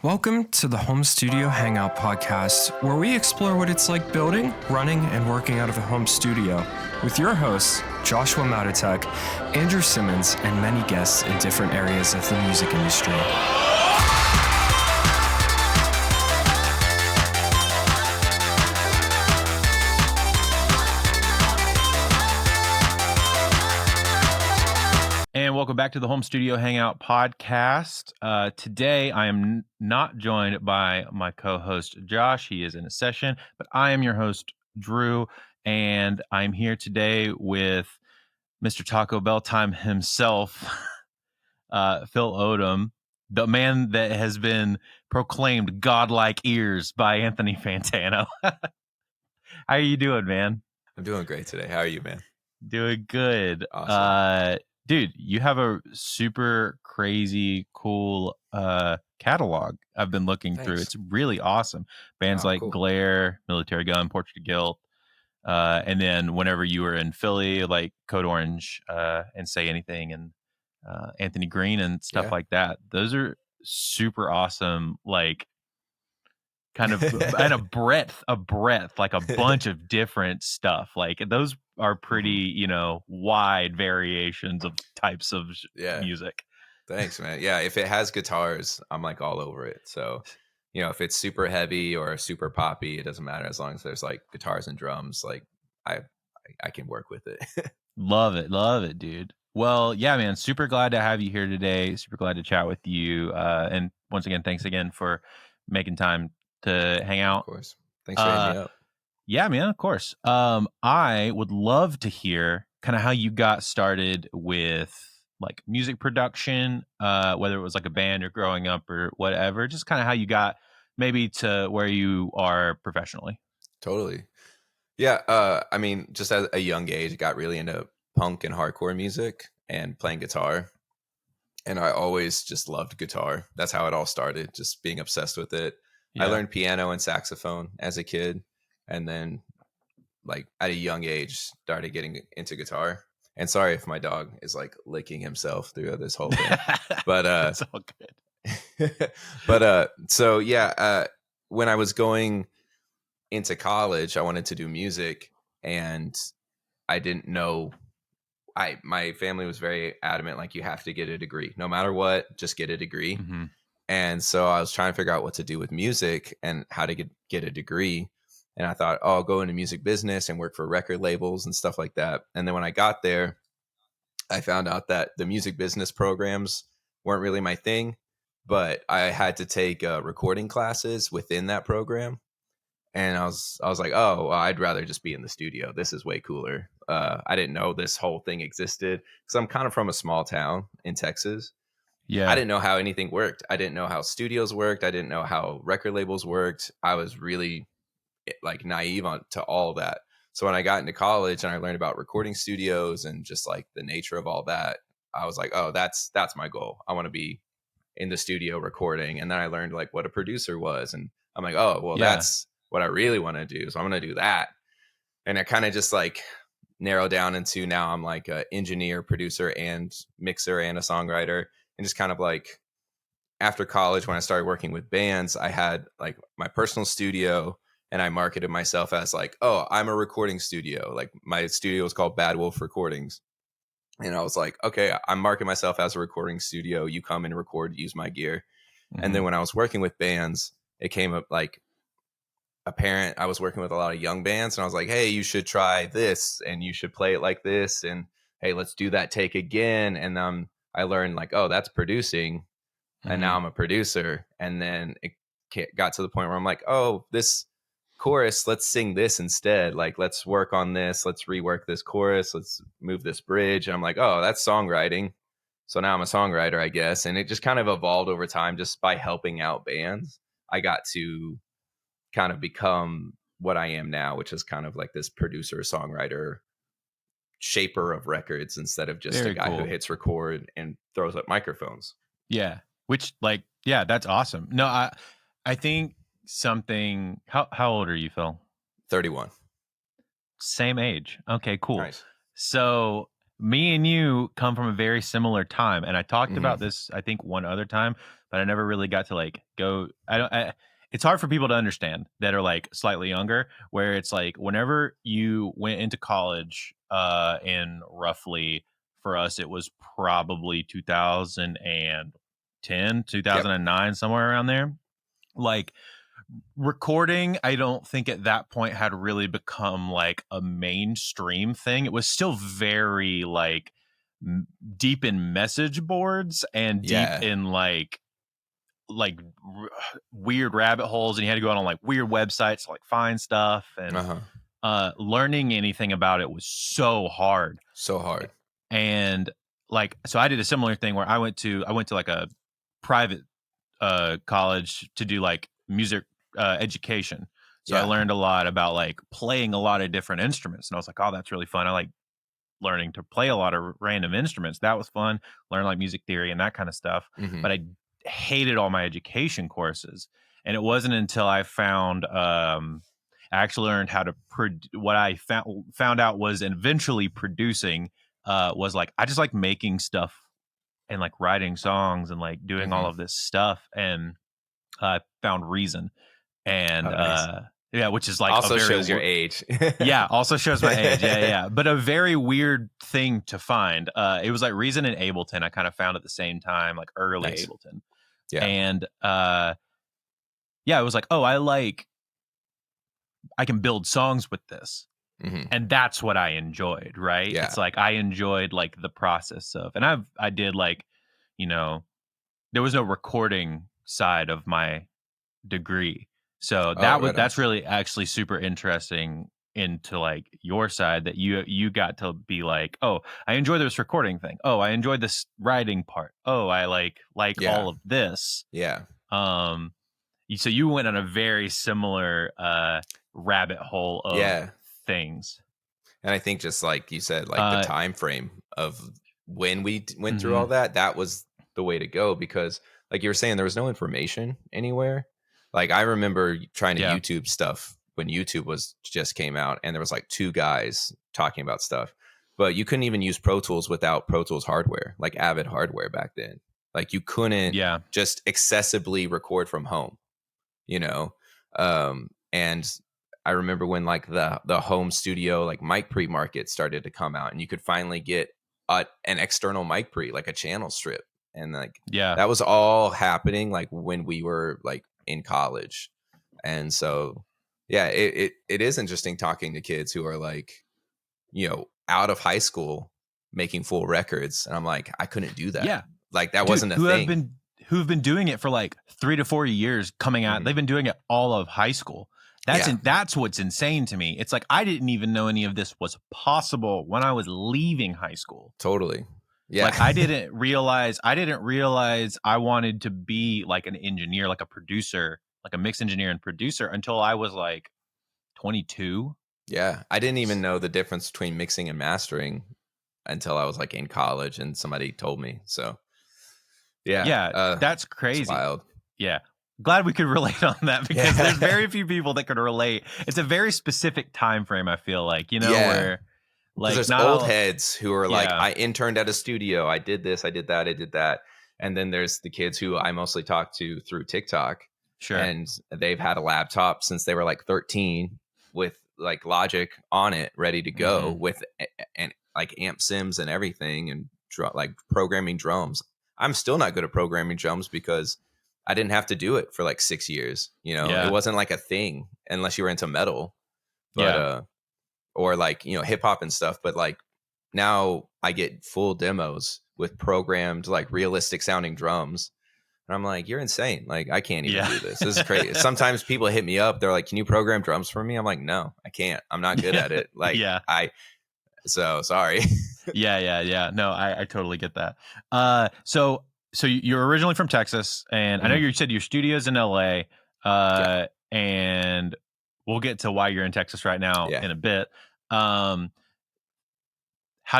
Welcome to the Home Studio Hangout podcast, where we explore what it's like building, running, and working out of a home studio with your hosts, Joshua Matotek, Andrew Simmons, and many guests in different areas of the music industry. And welcome back to the Home Studio Hangout podcast. Today, I am not joined by my co-host, Josh. He is in a session, but I am your host, Drew, and I'm here today with Mr. Taco Bell Time himself, Phil Odom, the man that has been proclaimed godlike ears by Anthony Fantano. How are you doing, man? I'm doing great today. How are you, man? Doing good. Awesome. Dude, you have a super crazy cool catalog I've been looking through. It's really awesome. Bands like cool. Glare, Military Gun, Portrait of Guilt, and then whenever you were in Philly, like Code Orange and Say Anything and Anthony Green and stuff like that. Those are super awesome, like kind of and a breadth, like a bunch of different stuff. Like those are pretty, wide variations of types of music. Thanks, man. Yeah, if it has guitars, I'm like all over it. So, if it's super heavy or super poppy, it doesn't matter as long as there's like guitars and drums. Like I can work with it. Love it, dude. Well, yeah, man. Super glad to have you here today. Super glad to chat with you. And once again, thanks again for making time to hang out. Of course. Thanks for hitting me up. Yeah, man, of course. I would love to hear kind of how you got started with like music production, whether it was like a band or growing up or whatever, just kind of how you got maybe to where you are professionally. Totally. Yeah. I mean, just at a young age, I got really into punk and hardcore music and playing guitar. And I always just loved guitar. That's how it all started, just being obsessed with it. Yeah. I learned piano and saxophone as a kid. And then like at a young age, started getting into guitar. And sorry if my dog is like licking himself through this whole thing, but it's all good. But so yeah, when I was going into college, I wanted to do music, and I didn't know. My family was very adamant, like you have to get a degree, no matter what, just get a degree. Mm-hmm. And so I was trying to figure out what to do with music and how to get a degree. And I thought, I'll go into music business and work for record labels and stuff like that. And then when I got there, I found out that the music business programs weren't really my thing, but I had to take recording classes within that program. And I was like, oh, well, I'd rather just be in the studio. This is way cooler. I didn't know this whole thing existed because I'm kind of from a small town in Texas. Yeah, I didn't know how anything worked. I didn't know how studios worked. I didn't know how record labels worked. I was really like naive to all that. So when I got into college and I learned about recording studios and just like the nature of all that, I was like, oh, that's my goal. I want to be in the studio recording. And then I learned like what a producer was. And I'm like, oh, well, that's what I really want to do. So I'm going to do that. And I kind of just like narrowed down into now I'm like an engineer, producer, and mixer and a songwriter. And just kind of like after college, when I started working with bands, I had like my personal studio. And I marketed myself as like, oh, I'm a recording studio. Like my studio was called Bad Wolf Recordings. And I was like, okay, I'm marketing myself as a recording studio. You come and record, use my gear. Mm-hmm. And then when I was working with bands, it came up like apparent. I was working with a lot of young bands and I was like, hey, you should try this and you should play it like this. And hey, let's do that take again. And I learned like, oh, that's producing. Mm-hmm. And now I'm a producer. And then it got to the point where I'm like, oh, this chorus, let's sing this instead. Like, let's work on this. Let's rework this chorus. Let's move this bridge. And I'm like, oh, that's songwriting. So now I'm a songwriter, I guess. And it just kind of evolved over time just by helping out bands. I got to kind of become what I am now, which is kind of like this producer, songwriter, shaper of records instead of just a guy who hits record and throws up microphones. Yeah. Which like, yeah, that's awesome. No, I think something. How old are you, Phil? 31. Same age. Okay, cool. Nice. So me and you come from a very similar time, and I talked about this, I think, one other time, but I never really got to like go. It's hard for people to understand that are like slightly younger, where it's like whenever you went into college, in roughly for us, it was probably 2010, Yep. 2009, somewhere around there. Like recording, I don't think at that point had really become like a mainstream thing. It was still very like deep in message boards and deep Yeah. in weird rabbit holes, and you had to go out on like weird websites to like find stuff, and learning anything about it was so hard. So hard. And like, so I did a similar thing where I went to like a private college to do like music education. So I Yeah. learned a lot about like playing a lot of different instruments, and I was like, oh, that's really fun. I like learning to play a lot of random instruments. That was fun. Learn like music theory and that kind of stuff. Mhm. But I hated all my education courses, and it wasn't until I found I actually learned how to what I found out was eventually producing was like I just like making stuff and like writing songs and like doing all Mhm. of this stuff, and I found Reason, and Oh, nice. yeah, which is like Also a very shows your age. yeah, also shows my age. Yeah. But a very weird thing to find. It was like Reason and Ableton. I kind of found at the same time, like early Nice. Ableton. Yeah. And yeah, it was like, oh, I can build songs with this. Mhm. And that's what I enjoyed, right? Yeah. It's like I enjoyed like the process of, and I did like, you know, there was no recording side of my degree. So Oh, right on. that's really actually super interesting into like your side, that you got to be like, oh, I enjoy this recording thing. Oh, I enjoyed this writing part. Oh, I like Yeah. all of this. Yeah. So you went on a very similar rabbit hole of Yeah. things. And I think just like you said, like the time frame of when we went through all that was the way to go, because like you were saying, there was no information anywhere. Like I remember trying to YouTube stuff when YouTube was just came out, and there was like 2 guys talking about stuff, but you couldn't even use Pro Tools without Pro Tools hardware, like Avid hardware back then. Like you couldn't just accessibly record from home, you know? And I remember when like the home studio, like mic pre market started to come out, and you could finally get an external mic pre, like a channel strip. And like, that was all happening like when we were like in college. And so, yeah, it is interesting talking to kids who are like, you know, out of high school making full records. And I'm like, I couldn't do that. Yeah. Like that wasn't a thing. Who've been doing it for like 3 to 4 years coming out. They've been doing it all of high school. That's what's insane to me. It's like, I didn't even know any of this was possible when I was leaving high school. Totally. Yeah. Like I didn't realize I wanted to be like an engineer, like a producer, like a mix engineer and producer, until I was like 22. Yeah. I didn't even know the difference between mixing and mastering until I was like in college and somebody told me. So yeah. That's crazy. It's wild. Yeah. Glad we could relate on that, because there's very few people that could relate. It's a very specific time frame, I feel like, you know, where like there's old heads who are like, I interned at a studio, I did this, I did that. And then there's the kids who I mostly talk to through TikTok. Sure. And they've had a laptop since they were like 13 with like Logic on it, ready to go with and like amp sims and everything, and like programming drums. I'm still not good at programming drums because I didn't have to do it for like 6 years. You know, it wasn't like a thing unless you were into metal, but or like, you know, hip hop and stuff. But like now I get full demos with programmed like realistic sounding drums. And I'm like, you're insane. Like, I can't even do this. This is crazy. Sometimes people hit me up. They're like, can you program drums for me? I'm like, no, I can't. I'm not good at it. Like, so sorry. Yeah. No, I totally get that. So you're originally from Texas, and I know you said your studio's in LA, and we'll get to why you're in Texas right now in a bit. How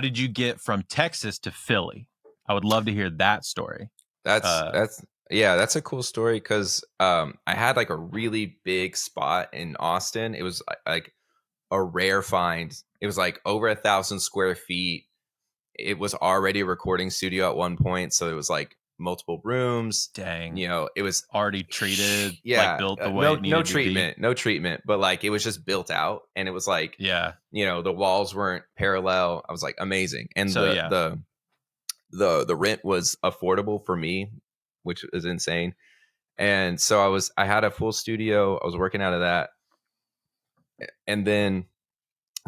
did you get from Texas to Philly? I would love to hear that story. That's a cool story, because I had like a really big spot in Austin. It was like a rare find. It was like over 1,000 square feet. It was already a recording studio at one point, so it was like multiple rooms. Dang. You know, it was Already treated, yeah, like built the way it needed to be. no treatment, but like it was just built out, and it was like, Yeah. you know, the walls weren't parallel. I was like, amazing, and So, the rent was affordable for me, which is insane. And so I had a full studio. I was working out of that, and then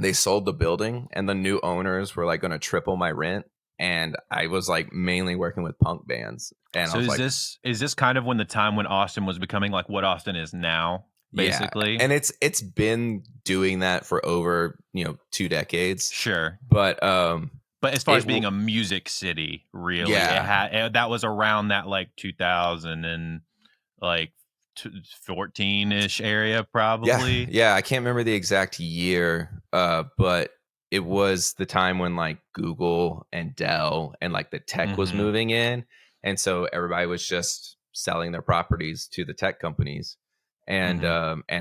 they sold the building, and the new owners were like going to triple my rent. And I was like mainly working with punk bands. And So I was is this kind of when the time when Austin was becoming like what Austin is now, basically? yeah. And it's been doing that for over, you know, 2 decades. Sure. But as far as being a music city, really, that was around that like 2000 and like 14-ish area, probably. Yeah, I can't remember the exact year, but it was the time when like Google and Dell and like the tech was moving in, and so everybody was just selling their properties to the tech companies, and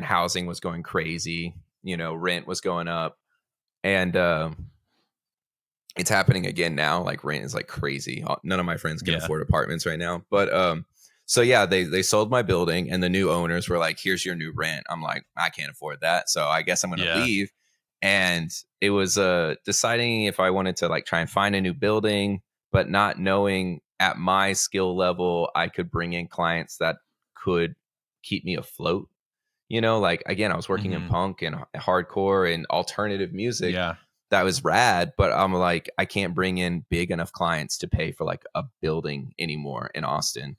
housing was going crazy. You know, rent was going up, and it's happening again now. Like rent is like crazy. None of my friends can afford apartments right now, but so yeah, they sold my building, and the new owners were like, "Here's your new rent." I'm like, I can't afford that, so I guess I'm going to leave. And it was deciding if I wanted to like try and find a new building, but not knowing at my skill level I could bring in clients that could keep me afloat. You know, like again, I was working in punk and hardcore and alternative music. Yeah. That was rad, but I'm like, I can't bring in big enough clients to pay for like a building anymore in Austin.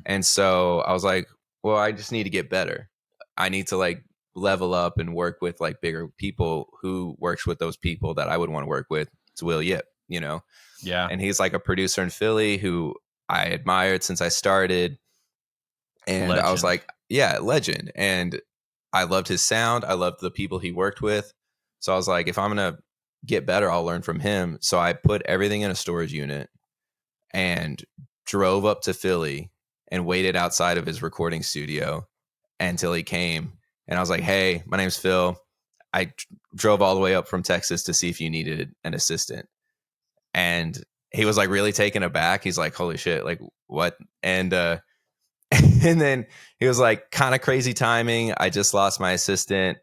And so I was like, well, I just need to get better. I need to like level up and work with like bigger people who works with those people that I would want to work with. It's Will Yip, you know? Yeah. And he's like a producer in Philly who I admired since I started. And I was like, yeah, legend. And I loved his sound. I loved the people he worked with. So I was like, if I'm going to get better, I'll learn from him. So I put everything in a storage unit and drove up to Philly and waited outside of his recording studio until he came. And I was like, hey, my name's Phil. I drove all the way up from Texas to see if you needed an assistant. And he was like really taken aback. He's like, holy shit, like what? And and then he was like, kind of crazy timing. I just lost my assistant.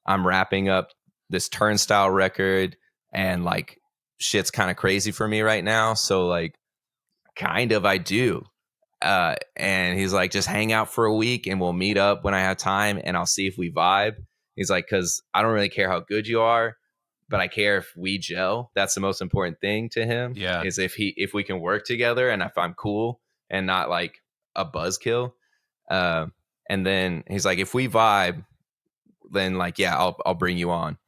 I'm wrapping up this Turnstile record, and like shit's kind of crazy for me right now. So like kind of I do. And he's like, just hang out for a week and we'll meet up when I have time and I'll see if we vibe. He's like, because I don't really care how good you are, but I care if we gel. That's the most important thing to him. Yeah. Is if we can work together and if I'm cool and not like a buzzkill. And then he's like, if we vibe, then like, yeah, I'll bring you on.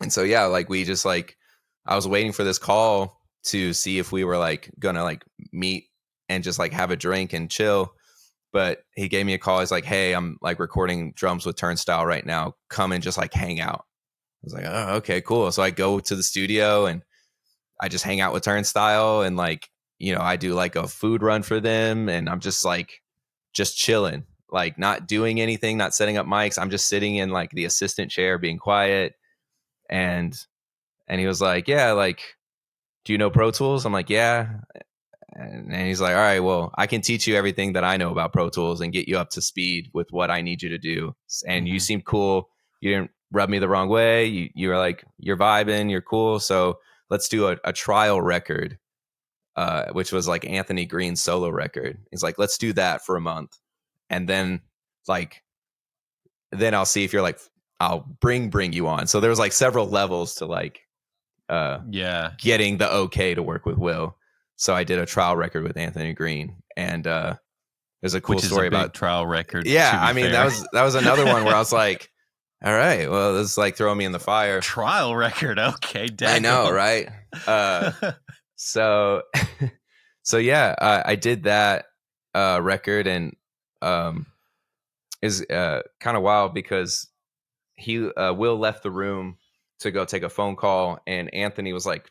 And so, yeah, like we just like, I was waiting for this call to see if we were like gonna like meet and just like have a drink and chill. But he gave me a call. He's like, hey, I'm like recording drums with Turnstile right now. Come and just like hang out. I was like, oh, okay, cool. So I go to the studio and I just hang out with Turnstile and like, you know, I do like a food run for them. And I'm just like, just chilling, like not doing anything, not setting up mics. I'm just sitting in like the assistant chair being quiet. And he was like, yeah, like, do you know Pro Tools? I'm like, yeah. And he's like, all right, well, I can teach you everything that I know about Pro Tools and get you up to speed with what I need you to do. And you seem cool. You didn't rub me the wrong way. You were like, you're vibing, you're cool. So let's do a trial record, which was like Anthony Green's solo record. He's like, let's do that for a month. And then I'll see if you're like, I'll bring you on. So there was like several levels to like, getting the okay to work with Will. So I did a trial record with Anthony Green, and there's a cool story about trial record. Yeah, I mean that was another one where I was like, all right, well, this is like throwing me in the fire. Trial record, okay, I know, right? So yeah, I did that record, and is kind of wild because Will left the room to go take a phone call, and Anthony was like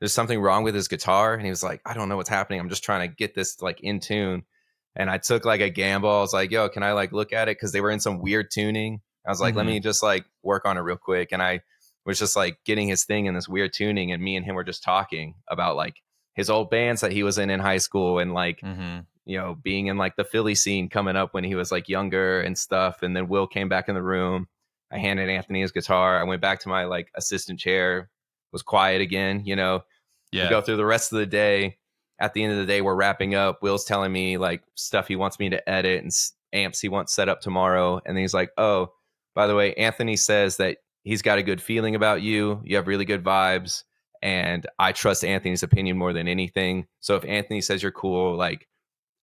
there's something wrong with his guitar, and he was like, I don't know what's happening, I'm just trying to get this like in tune. And I took like a gamble. I was like, yo, can I like look at it, because they were in some weird tuning. I was like, let me just like work on it real quick. And I was just like getting his thing in this weird tuning, and me and him were just talking about like his old bands that he was in high school, and like, Mm-hmm. being in like the Philly scene coming up when he was like younger and stuff. And then Will came back in the room. I handed Anthony his guitar. I went back to my like assistant chair, was quiet again. We Yeah. go through the rest of the day. At the end of the day, we're wrapping up. Will's telling me like stuff he wants me to edit and amps he wants set up tomorrow. And then he's like, oh, by the way, Anthony says that he's got a good feeling about you. You have really good vibes. And I trust Anthony's opinion more than anything. So if Anthony says you're cool, like,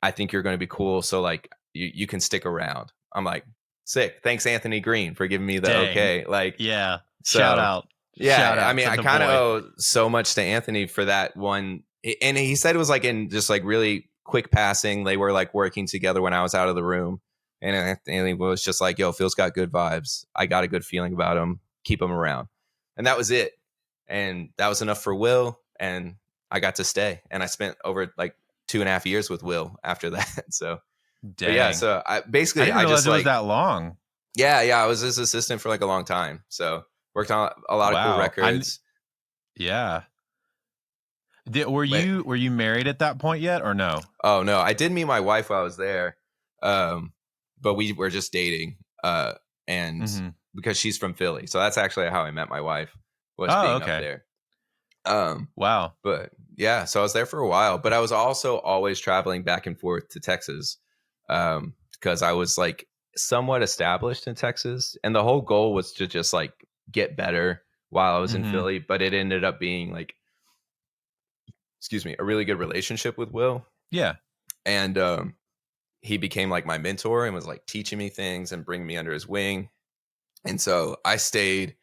I think you're going to be cool. So like you can stick around. I'm like, sick. Thanks, Anthony Green, for giving me the Dang. okay. Like, yeah. so, Shout out. Yeah. Shout out I mean, to I the kind of boy. owe so much to Anthony for that one. And he said it was like in just like really quick passing. They were like working together when I was out of the room. And Anthony was just like, yo, Phil's got good vibes. I got a good feeling about him. Keep him around. And that was it. And that was enough for Will. And I got to stay. And I spent over like 2.5 years with Will after that. So, Dang. yeah. So I I didn't realize just it was like that long. Yeah. I was his assistant for like a long time. So worked on a lot of cool records. Yeah. Were you married at that point yet or no? Oh no, I did meet my wife while I was there, but we were just dating, and because she's from Philly, so that's actually how I met my wife. Was being up there. Wow. But yeah, so I was there for a while, but I was also always traveling back and forth to Texas, because I was like somewhat established in Texas, and the whole goal was to just like get better while I was in Philly. But it ended up being like, a really good relationship with Will. Yeah. And he became like my mentor and was like teaching me things and bringing me under his wing. And so I stayed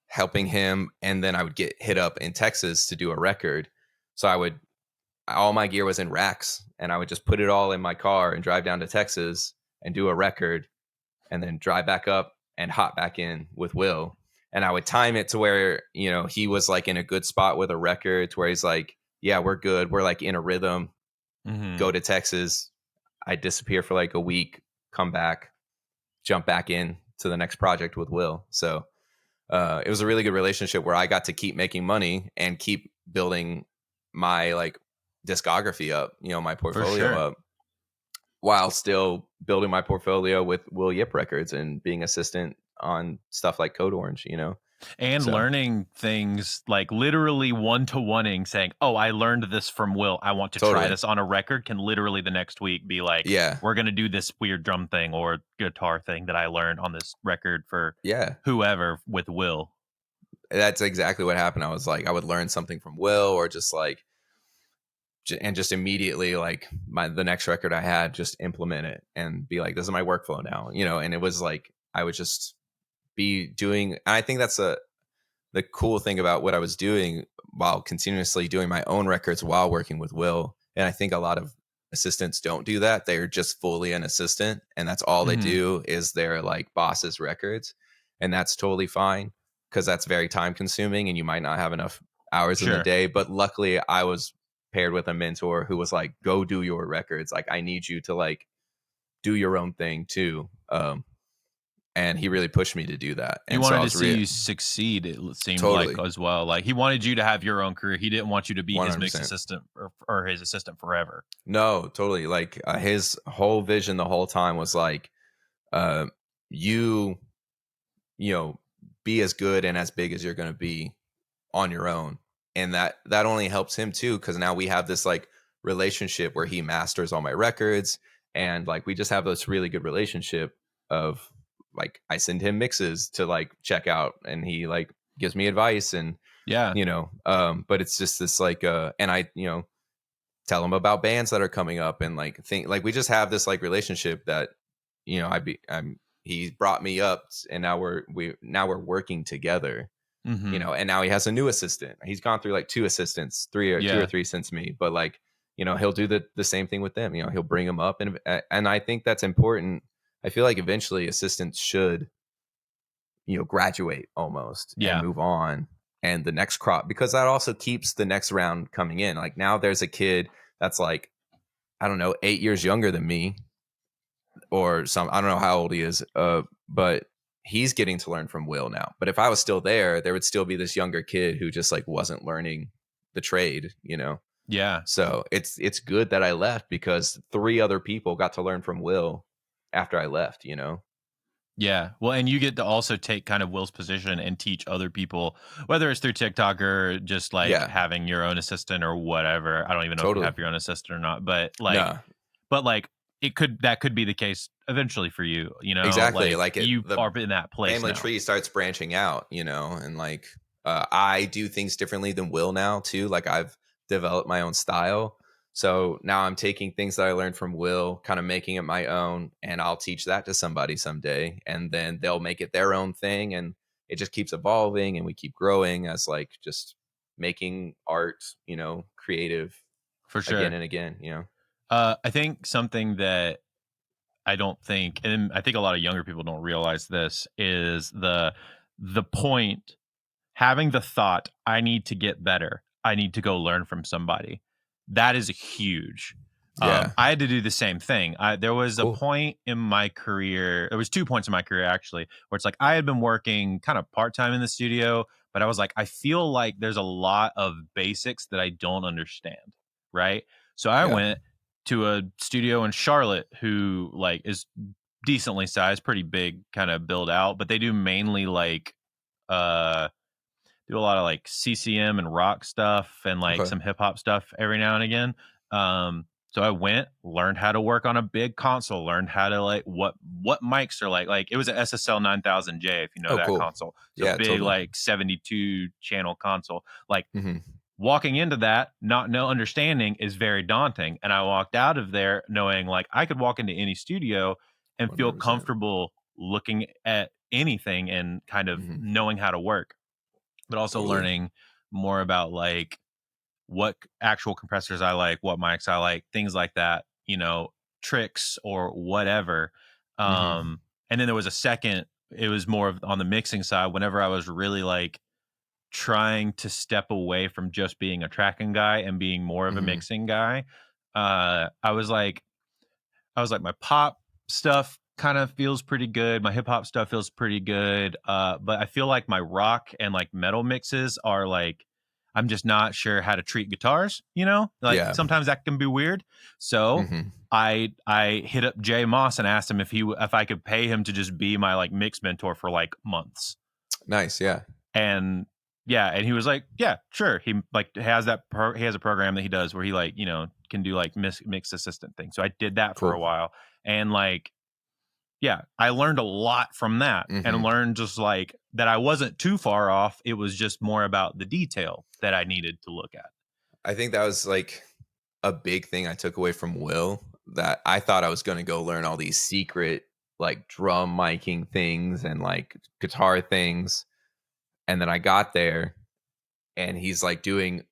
helping him. And then I would get hit up in Texas to do a record. So all my gear was in racks, and I would just put it all in my car and drive down to Texas and do a record, and then drive back up and hop back in with Will. And I would time it to where, he was like in a good spot with a record to where he's like, yeah, we're good. We're like in a rhythm. Go to Texas. I disappear for like a week, come back, jump back in to the next project with Will. So it was a really good relationship where I got to keep making money and keep building my like discography up, my portfolio up, while still building my portfolio with Will Yip Records and being assistant on stuff like Code Orange, And learning things like literally one-to-oneing, saying, oh, I learned this from Will. I want to try this on a record, can literally the next week be like, we're going to do this weird drum thing or guitar thing that I learned on this record for whoever with Will. That's exactly what happened. I was like, I would learn something from Will, or just like, and just immediately like the next record I had, just implement it and be like, this is my workflow now, and it was like, I would just be doing, and I think that's the cool thing about what I was doing while continuously doing my own records while working with Will. And I think a lot of assistants don't do that. They're just fully an assistant, and that's all they do is their like boss's records. And that's totally fine, because that's very time consuming and you might not have enough hours in the day. But luckily I was paired with a mentor who was like, go do your records. Like, I need you to like do your own thing too. And he really pushed me to do that. And he wanted to see you succeed, it seemed like, as well. Like, he wanted you to have your own career. He didn't want you to be 100%. His mix assistant or his assistant forever. No, totally. Like, his whole vision the whole time was like, you be as good and as big as you're going to be on your own. And that only helps him too, because now we have this like relationship where he masters all my records, and like we just have this really good relationship of like, I send him mixes to like check out, and he like gives me advice, and but it's just this like and I tell him about bands that are coming up, and like we just have this like relationship that he brought me up, and now we're working together. And now he has a new assistant. He's gone through like two assistants, two or three since me, but like he'll do the same thing with them. He'll bring them up, and I think that's important. I feel like eventually assistants should graduate almost and move on, and the next crop, because that also keeps the next round coming in. Like, now there's a kid that's like, I don't know, 8 years younger than me, or I don't know how old he is, but he's getting to learn from Will now. But if I was still there would still be this younger kid who just like wasn't learning the trade, Yeah. So it's good that I left because 3 other people got to learn from Will after I left, you know? Yeah. Well, and you get to also take kind of Will's position and teach other people, whether it's through TikTok or just like Yeah, having your own assistant or whatever. I don't even know if you totally. have your own assistant or not, No, but like that could be the case eventually for you, exactly. like Like you the are in that place family now. tree starts branching out, you know, and like I do things differently than Will now too. Like I've developed my own style. So now I'm taking things that I learned from Will, kind of making it my own, and I'll teach that to somebody someday, and then they'll make it their own thing, and it just keeps evolving, and we keep growing as like just making art, you know, creative For again sure. and again, you know. I think something that I don't think, and I think a lot of younger people don't realize this, is the point, having the thought, I need to get better. I need to go learn from somebody. That is huge. Yeah, I had to do the same thing. There was a cool. point in my career. There was 2 points in my career actually, where it's like I had been working kind of part time in the studio, but I was like, I feel like there's a lot of basics that I don't understand. Right. So I Yeah. went to a studio in Charlotte who like is decently sized, pretty big, kind of build out, but they do mainly like uh do a lot of like CCM and rock stuff and like Okay. some hip hop stuff every now and again. So I went, learned how to work on a big console, learned how to like what mics are like it was an SSL 9000J, if you know Oh, that cool. console. So Yeah, big totally. like 72 channel console. Like Hmm. walking into that, not no understanding is very daunting. And I walked out of there knowing like I could walk into any studio and feel 100%. comfortable looking at anything and kind of Hmm. knowing how to work, but also Totally. learning more about like what actual compressors I like, what mics I like, things like that, tricks or whatever. Hmm. And then there was a second, it was more of on the mixing side, whenever I was really like trying to step away from just being a tracking guy and being more of a Hmm. mixing guy. I was like, my pop stuff kind of feels pretty good. My hip hop stuff feels pretty good. But I feel like my rock and like metal mixes are like, I'm just not sure how to treat guitars, Like Yeah. sometimes that can be weird. So Hmm. I hit up Jay Moss and asked him if I could pay him to just be my like mix mentor for like months. Nice. Yeah. And yeah, and he was like, yeah, sure. He like has he has a program that he does where he like, can do like mix assistant thing. So I did that for a Cool. while, and like, yeah, I learned a lot from that, and Hmm. learned just like that I wasn't too far off. It was just more about the detail that I needed to look at. I think that was like a big thing I took away from Will, that I thought I was going to go learn all these secret like drum miking things and like guitar things. And then I got there and he's like doing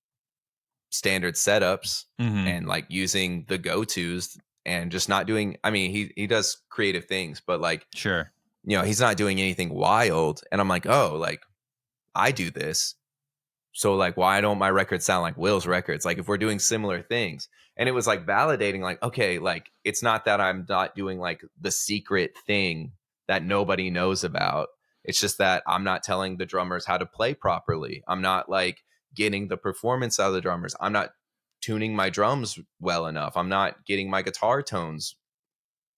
standard setups Hmm. and like using the go-tos and just not doing, I mean, he does creative things, but like, Sure. you know, he's not doing anything wild. And I'm like, oh, like I do this. So like why don't my records sound like Will's records? Like if we're doing similar things. And it was like validating, like, okay, like it's not that I'm not doing like the secret thing that nobody knows about. It's just that I'm not telling the drummers how to play properly. I'm not like getting the performance out of the drummers. I'm not tuning my drums well enough. I'm not getting my guitar tones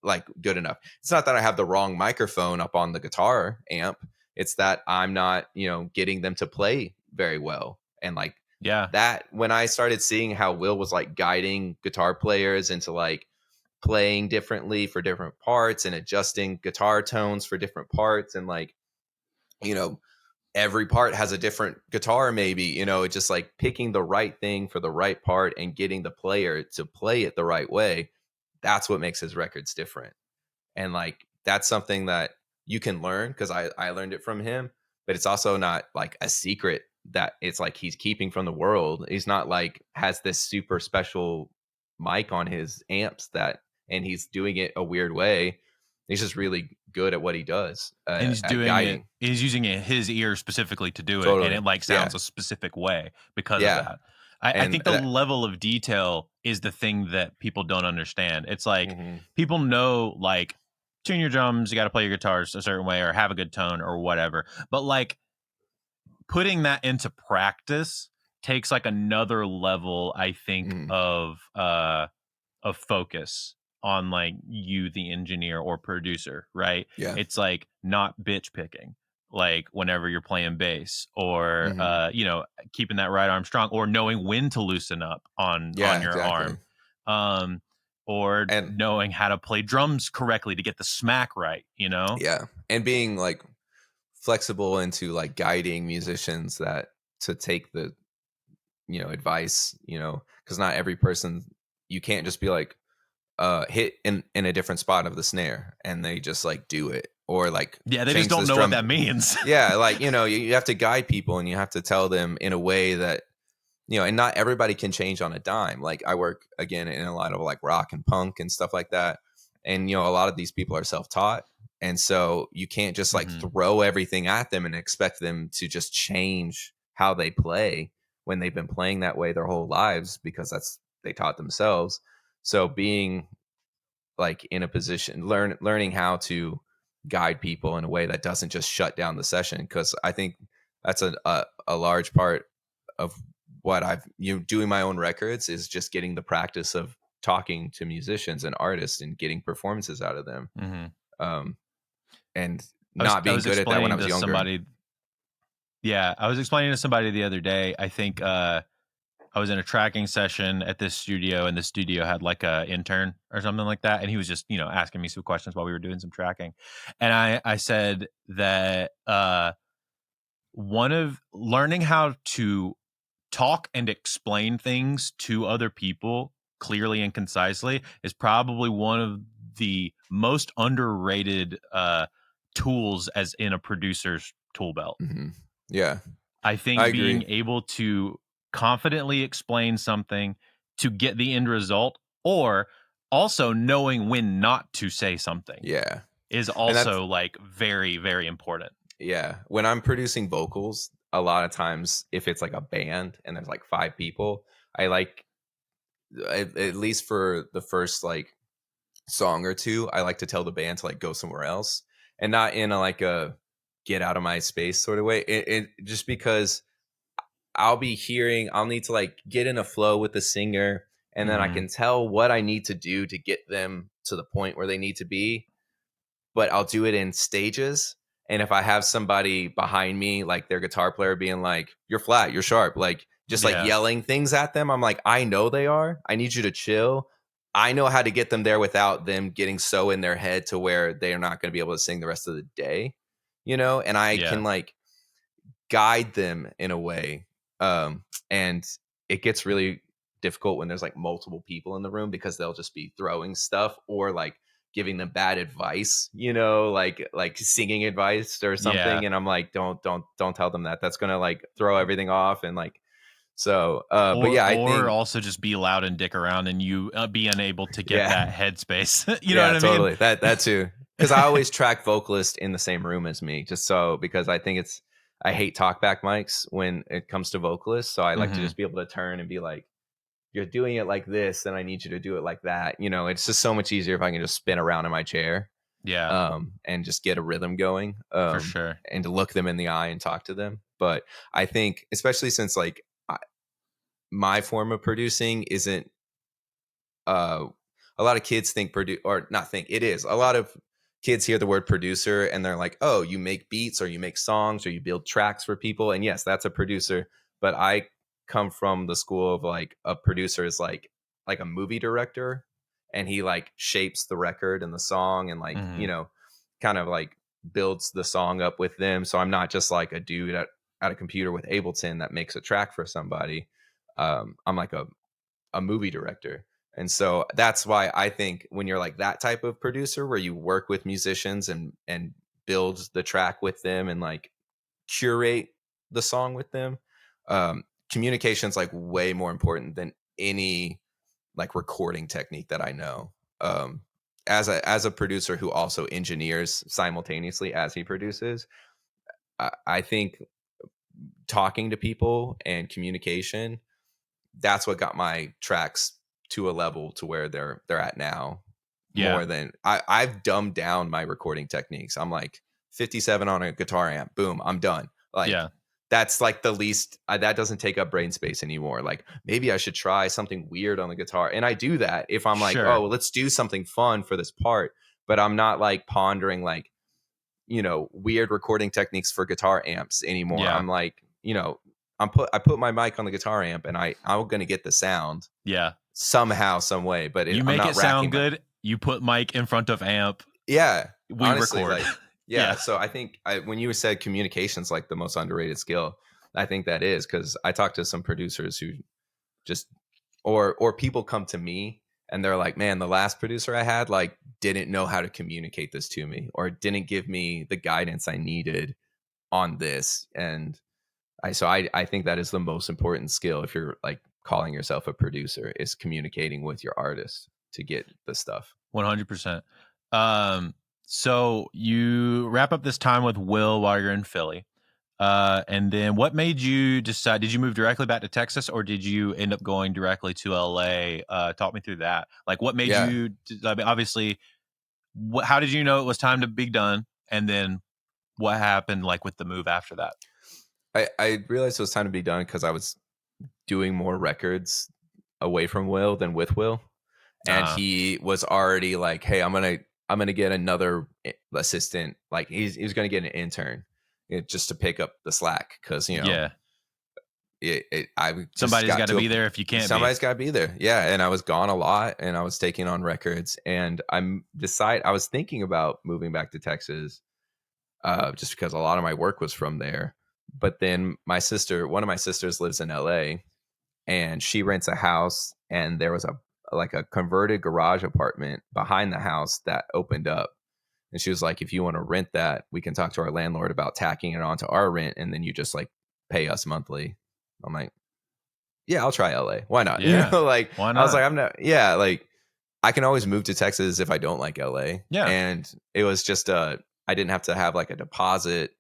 like good enough. It's not that I have the wrong microphone up on the guitar amp. It's that I'm not, you know, getting them to play very well. And like Yeah. that, when I started seeing how Will was like guiding guitar players into like playing differently for different parts and adjusting guitar tones for different parts, and like, you know, every part has a different guitar, maybe, you know, it's just like picking the right thing for the right part and getting the player to play it the right way. That's what makes his records different. And like that's something that you can learn because I learned it from him, but it's also not like a secret that it's like he's keeping from the world. He's not like has this super special mic on his amps that, and he's doing it a weird way. He's just really good at what he does, And he's at doing it, guiding. he's using it his ear specifically to do it, and Totally. it like Yeah. sounds a specific way because of Yeah. that. I And think the level of detail is the thing that people don't understand. It's like mhm. people know like tune your drums, you got to play your guitars a certain way or have a good tone or whatever, but like putting that into practice takes like another level, I think, of focus on like you, the engineer or producer, right? Yeah. It's like not bitch picking, like whenever you're playing bass, or keeping that right arm strong, or knowing when to loosen up on Yeah, your exactly. arm, or And knowing how to play drums correctly to get the smack right, yeah, and being like flexible into like guiding musicians that to take the advice, because not every person, you can't just be like hit in a different spot of the snare and they just like do it, or like Yeah, they just change don't this know what drum. that means. Yeah, like you have to guide people and you have to tell them in a way that and not everybody can change on a dime. Like I work again in a lot of like rock and punk and stuff like that, and a lot of these people are self-taught, and so you can't just like throw everything at them and expect them to just change how they play when they've been playing that way their whole lives, because that's they taught themselves. So being like in a position, learning how to guide people in a way that doesn't just shut down the session, because I think that's a large part of what I've doing my own records, is just getting the practice of talking to musicians and artists and getting performances out of them. um and not I being was good at that when I explaining was to younger. somebody. Yeah, I was explaining to somebody the other day. I think I was in a tracking session at this studio, and the studio had like a intern or something like that, and he was just asking me some questions while we were doing some tracking, and I said that one of learning how to talk and explain things to other people clearly and concisely is probably one of the most underrated tools as in a producer's tool belt. Yeah, I I think being agree. able to confidently explain something to get the end result, or also knowing when not to say something, Yeah, is and that's also like very, very important. yeah, when I'm producing vocals, a lot of times if it's like a band and there's like 5 people, I like at least for the first like song or two, I like to tell the band to like go somewhere else, and not in a like a get out of my space sort of way. It just because I'll need to like get in a flow with the singer, and then I can tell what I need to do to get them to the point where they need to be, but I'll do it in stages. And if I have somebody behind me, like their guitar player being like, "You're flat, you're sharp," like just like Yeah. yelling things at them, I'm like, I know they are. I need you to chill. I know how to get them there without them getting so in their head to where they are not going to be able to sing the rest of the day, and I Yeah. can like guide them in a way. And it gets really difficult when there's like multiple people in the room, because they'll just be throwing stuff or like giving them bad advice, like singing advice or Yeah. something. And I'm like, don't tell them that. That's gonna like throw everything off. And like, so but Or yeah, I or think also just be loud and dick around, and you be unable to get yeah. that headspace. You know Yeah, what I mean? totally. That too. Because I always track vocalists in the same room as me, just so, because I think I hate talkback mics when it comes to vocalists. So I like to just be able to turn and be like, "You're doing it like this, then I need you to do it like that." It's just so much easier if I can just spin around in my chair, Yeah, and just get a rhythm going, for sure. and to look them in the eye and talk to them. But I think, especially since like my form of producing isn't uh a lot of kids think or not think, it is a lot of kids hear the word producer and they're like, oh, you make beats or you make songs or you build tracks for people, and yes, that's a producer. But I come from the school of like a producer is like a movie director, and he like shapes the record and the song, and like kind of like builds the song up with them. So I'm not just like a dude at a computer with Ableton that makes a track for somebody. I'm like a movie director. And so that's why I think when you're like that type of producer where you work with musicians and build the track with them and like curate the song with them, communication's like way more important than any like recording technique that I know. As a producer who also engineers simultaneously as he produces, I think talking to people and communication, that's what got my tracks to a level to where they're at now. Yeah. More than I've dumbed down my recording techniques. I'm like 57 on a guitar amp, boom, I'm done. Like Yeah. that's like the least that doesn't take up brain space anymore. Like maybe I should try something weird on the guitar. And I do that if I'm like, Sure. oh, well, let's do something fun for this part. But I'm not like pondering like, weird recording techniques for guitar amps anymore. Yeah. I'm like, I put my mic on the guitar amp and I'm going to get the sound somehow, some way, but you make it sound good. You put mic in front of amp. Yeah. We honestly, record. Like, yeah. So I think when you said communication's like the most underrated skill, I think that is, because I talked to some producers who just, or people come to me and they're like, man, the last producer I had like didn't know how to communicate this to me, or didn't give me the guidance I needed on this. And I think that is the most important skill if you're like calling yourself a producer, is communicating with your artist to get the stuff. 100%. So you wrap up this time with Will while you're in Philly. And then what made you decide, did you move directly back to Texas, or did you end up going directly to LA? Talk me through that. Like what made you, I mean, obviously, how did you know it was time to be done? And then what happened like with the move after that? I realized it was time to be done because I was doing more records away from Will than with Will. And he was already like, hey, I'm gonna get another assistant. Like he was gonna get an intern just to pick up the slack, because somebody's got to be there if you can't. Somebody's got to be there. Yeah, and I was gone a lot, and I was taking on records, and I was thinking about moving back to Texas, just because a lot of my work was from there. But then one of my sisters lives in LA, and she rents a house, and there was a converted garage apartment behind the house that opened up. And she was like, if you want to rent that, we can talk to our landlord about tacking it onto our rent, and then you just like pay us monthly. I'm like, yeah, I'll try LA. Why not? Yeah. Like why not? I was like, like I can always move to Texas if I don't like LA. Yeah. And it was just I didn't have to have like a deposit,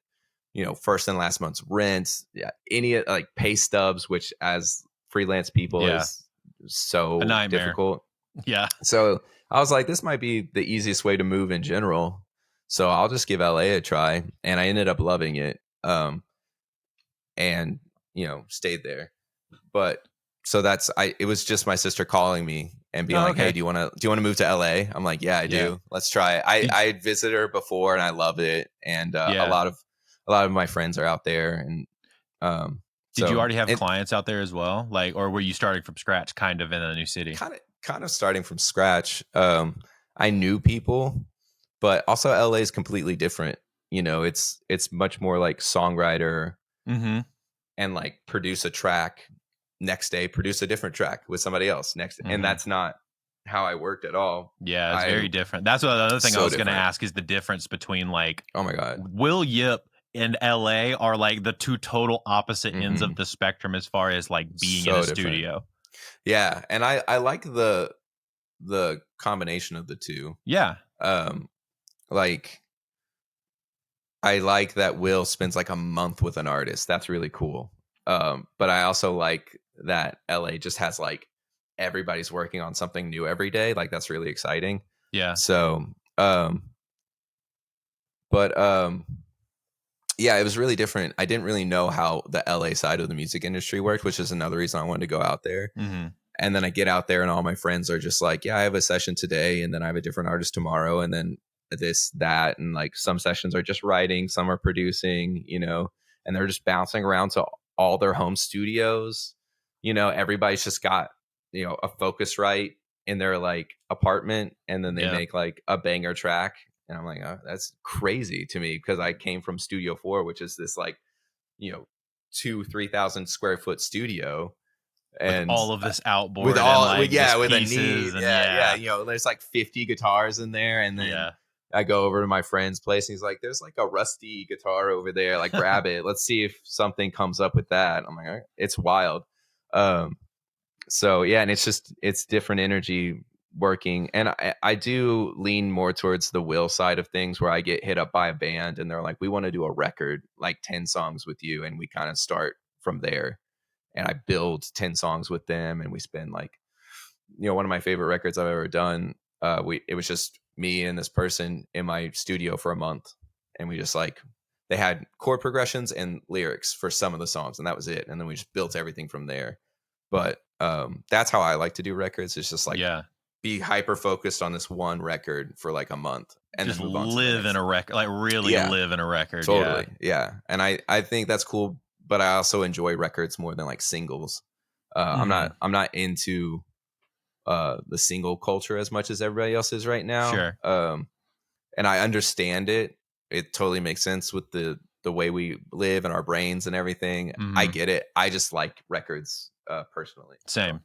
first and last month's rent, any like pay stubs, which as freelance people is so a nightmare. Difficult. Yeah. So I was like, this might be the easiest way to move in general. So I'll just give LA a try. And I ended up loving it. And, stayed there. But so it was just my sister calling me and being like, hey, do you want to move to LA? I'm like, yeah, I do. Let's try it. I visited her before and I loved it. And a lot of my friends are out there. And did you already have clients out there as well? Like, or were you starting from scratch kind of in a new city? Kind of starting from scratch. I knew people, but also LA is completely different. It's much more like songwriter and like produce a track, next day produce a different track with somebody else next. And that's not how I worked at all. Yeah, it's very different. That's what the other thing I was going to ask is the difference between like, oh my God, Will Yip and LA are like the two total opposite ends of the spectrum as far as like being in a studio. Yeah, and I like the combination of the two. Yeah. Like I like that Will spends like a month with an artist. That's really cool. But I also like that LA just has like everybody's working on something new every day. Like that's really exciting. Yeah. So yeah, it was really different. I didn't really know how the LA side of the music industry worked, which is another reason I wanted to go out there. And then I get out there and all my friends are just like, yeah, I have a session today and then I have a different artist tomorrow. And then this, that, and like some sessions are just writing, some are producing, and they're just bouncing around to all their home studios. Everybody's just got, a Focusrite in their like apartment, and then they make like a banger track. And I'm like, oh, that's crazy to me, because I came from Studio 4, which is this like, 2,000-3,000 square foot studio. And with all of this outboard with all, and like with a need. There's like 50 guitars in there. And then I go over to my friend's place and he's like, there's like a rusty guitar over there. Like, grab it. Let's see if something comes up with that. I'm like, all right. It's wild. So yeah, and it's different energy working. And I do lean more towards the Will side of things, where I get hit up by a band and they're like, we want to do a record, like 10 songs with you. And we kind of start from there. And I build 10 songs with them, and we spend like, one of my favorite records I've ever done. It was just me and this person in my studio for a month, and we just like they had chord progressions and lyrics for some of the songs, and that was it. And then we just built everything from there. But that's how I like to do records. It's just like be hyper focused on this one record for like a month and just then move on to live in a record, like really live in a record. Totally. Yeah. And I think that's cool, but I also enjoy records more than like singles. I'm not into the single culture as much as everybody else is right now. Sure. And I understand it. It totally makes sense with the way we live and our brains and everything. I get it. I just like records personally. Same.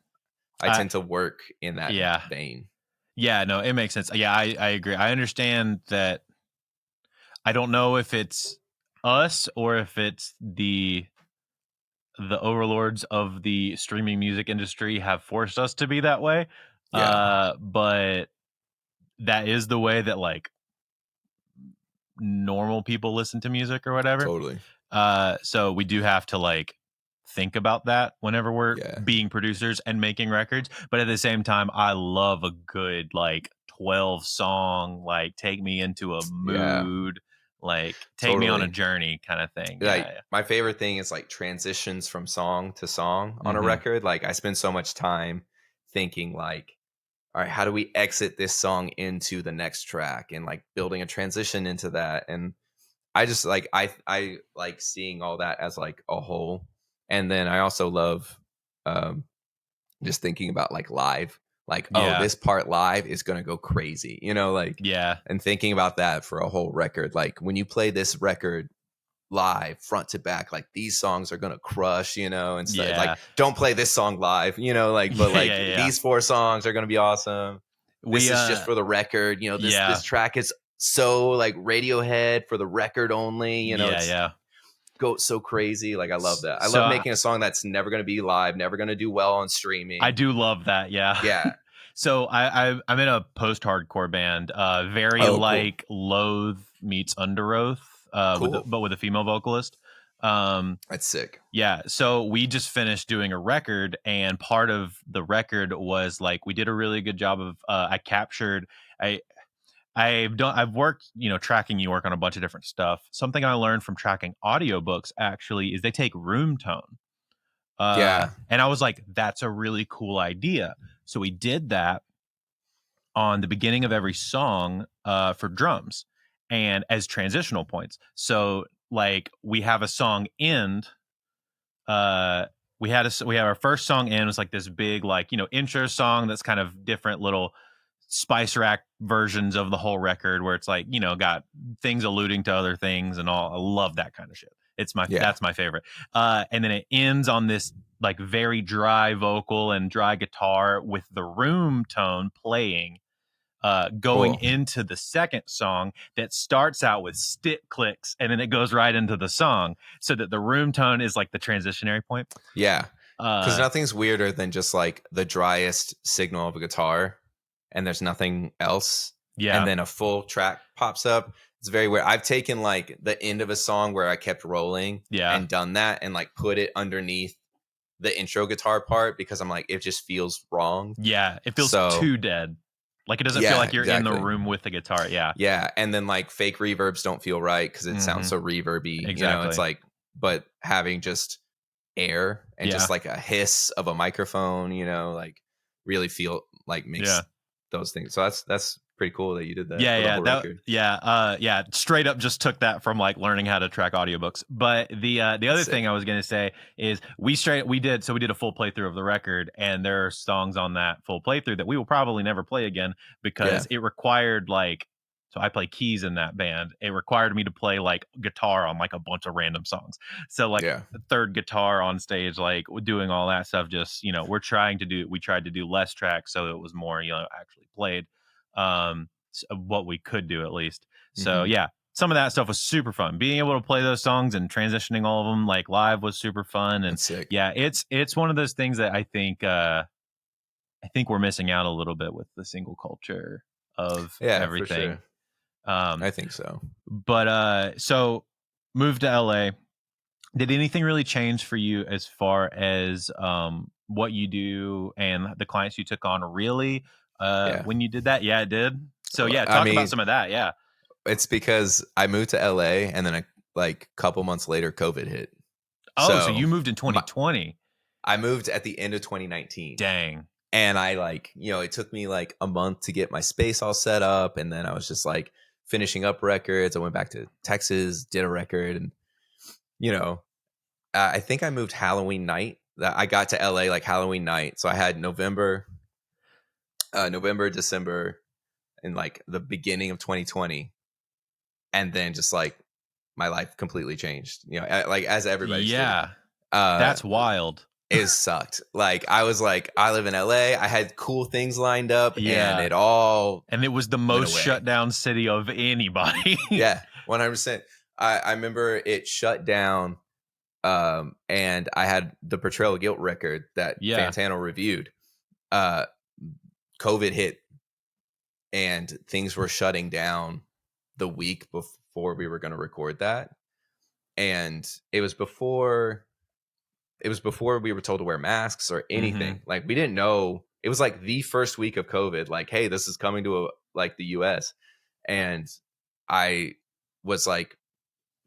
I tend to work in that vein. Yeah, no, it makes sense. Yeah, I agree. I understand that. I don't know if it's us or if it's the overlords of the streaming music industry have forced us to be that way. But that is the way that like normal people listen to music or whatever. Totally. So we do have to like think about that whenever we're being producers and making records. But at the same time, I love a good like 12 song, like take me into a mood, like take me on a journey kind of thing. Like my favorite thing is like transitions from song to song on a record. Like I spend so much time thinking like, all right, how do we exit this song into the next track and like building a transition into that. And I just like, I like seeing all that as like a whole. And then I also love just thinking about like live, like, oh, this part live is going to go crazy, you know, like, and thinking about that for a whole record. Like when you play this record live front to back, like these songs are going to crush, you know, and stuff. Like don't play this song live, you know, like, but like these 4 songs are going to be awesome. This is just for the record, you know, this track is so like Radiohead for the record only, you know, go so crazy. Like I love that. I love making a song that's never going to be live, never going to do well on streaming. I do love that. Yeah. So I'm in a post-hardcore band, very like cool. Loathe meets Under Oath, cool. but with a female vocalist. That's sick. Yeah. So we just finished doing a record, and part of the record was like we did a really good job of I've worked, you know, tracking you work on a bunch of different stuff. Something I learned from tracking audiobooks actually is they take room tone. And I was like, that's a really cool idea. So we did that on the beginning of every song for drums and as transitional points. So like we have a song end. We have our first song end was like this big, like, you know, intro song that's kind of different little spice rack versions of the whole record where it's like, you know, got things alluding to other things and all. I love that kind of shit. That's my favorite. And then it ends on this like very dry vocal and dry guitar with the room tone playing, going into the second song that starts out with stick clicks and then it goes right into the song so that the room tone is like the transitionary point. Yeah. Because nothing's weirder than just like the driest signal of a guitar and there's nothing else. Yeah. And then a full track pops up. It's very weird. I've taken like the end of a song where I kept rolling and done that and like put it underneath the intro guitar part because I'm like, it just feels wrong. Yeah. It feels too dead. Like it doesn't feel like you're in the room with the guitar. Yeah. Yeah. And then like fake reverbs don't feel right because it sounds so reverby. Exactly. You know, it's like, but having just air and just like a hiss of a microphone, you know, like really feel like makes those things. So that's pretty cool that you did that. Yeah. Straight up just took that from like learning how to track audiobooks. But the other thing I was going to say is we did a full playthrough of the record, and there are songs on that full playthrough that we will probably never play again because it required like, so I play keys in that band. It required me to play like guitar on like a bunch of random songs. So like the third guitar on stage, like doing all that stuff, just, you know, we tried to do less tracks so it was more, you know, actually played what we could do at least. So some of that stuff was super fun. Being able to play those songs and transitioning all of them like live was super fun. And it's one of those things that I think we're missing out a little bit with the single culture of everything. For sure. I think so. But so moved to LA. Did anything really change for you as far as what you do and the clients you took on really when you did that? Yeah, it did. So talk about some of that. Yeah. It's because I moved to LA and then like a couple months later, COVID hit. Oh, so you moved in 2020. I moved at the end of 2019. Dang. And I like, it took me like a month to get my space all set up. And then I was just like finishing up records. I went back to Texas, did a record. And, I think I moved Halloween night. I got to LA like Halloween night. So I had November, December, and like the beginning of 2020. And then just like my life completely changed, like as everybody. Yeah. That's wild. It sucked. Like I was like, I live in LA. I had cool things lined up, and it was the most shut down city of anybody. Yeah, 100%. I remember it shut down, and I had the Portrayal of Guilt record that Fantano reviewed. COVID hit, and things were shutting down the week before we were going to record that, and it was before we were told to wear masks or anything. Mm-hmm. Like we didn't know. It was like the first week of COVID, like, hey, this is coming to the US. And I was like,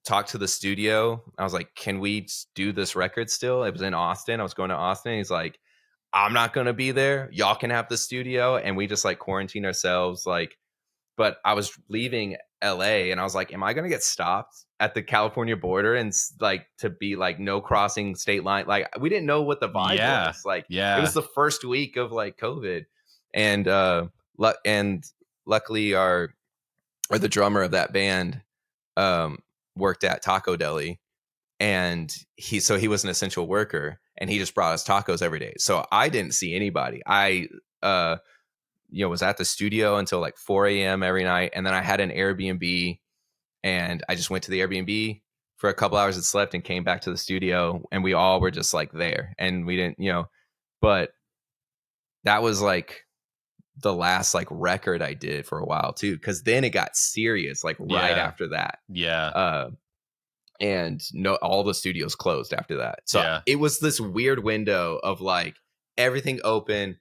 talked to the studio. I was like, can we do this record still? It was in Austin. I was going to Austin. He's like, I'm not going to be there. Y'all can have the studio. And we just like quarantined ourselves. Like, but I was leaving LA and I was like, am I going to get stopped at the California border and like to be like no crossing state line? Like we didn't know what the vibe was. Like it was the first week of like COVID, and luckily the drummer of that band worked at Taco Deli, and he was an essential worker, and he just brought us tacos every day. So I didn't see anybody. I was at the studio until like 4 a.m. every night. And then I had an Airbnb, and I just went to the Airbnb for a couple hours and slept and came back to the studio, and we all were just like there, and we didn't, but that was like the last like record I did for a while too. Cause then it got serious, like right after that. Yeah. And all the studios closed after that. So it was this weird window of like everything open.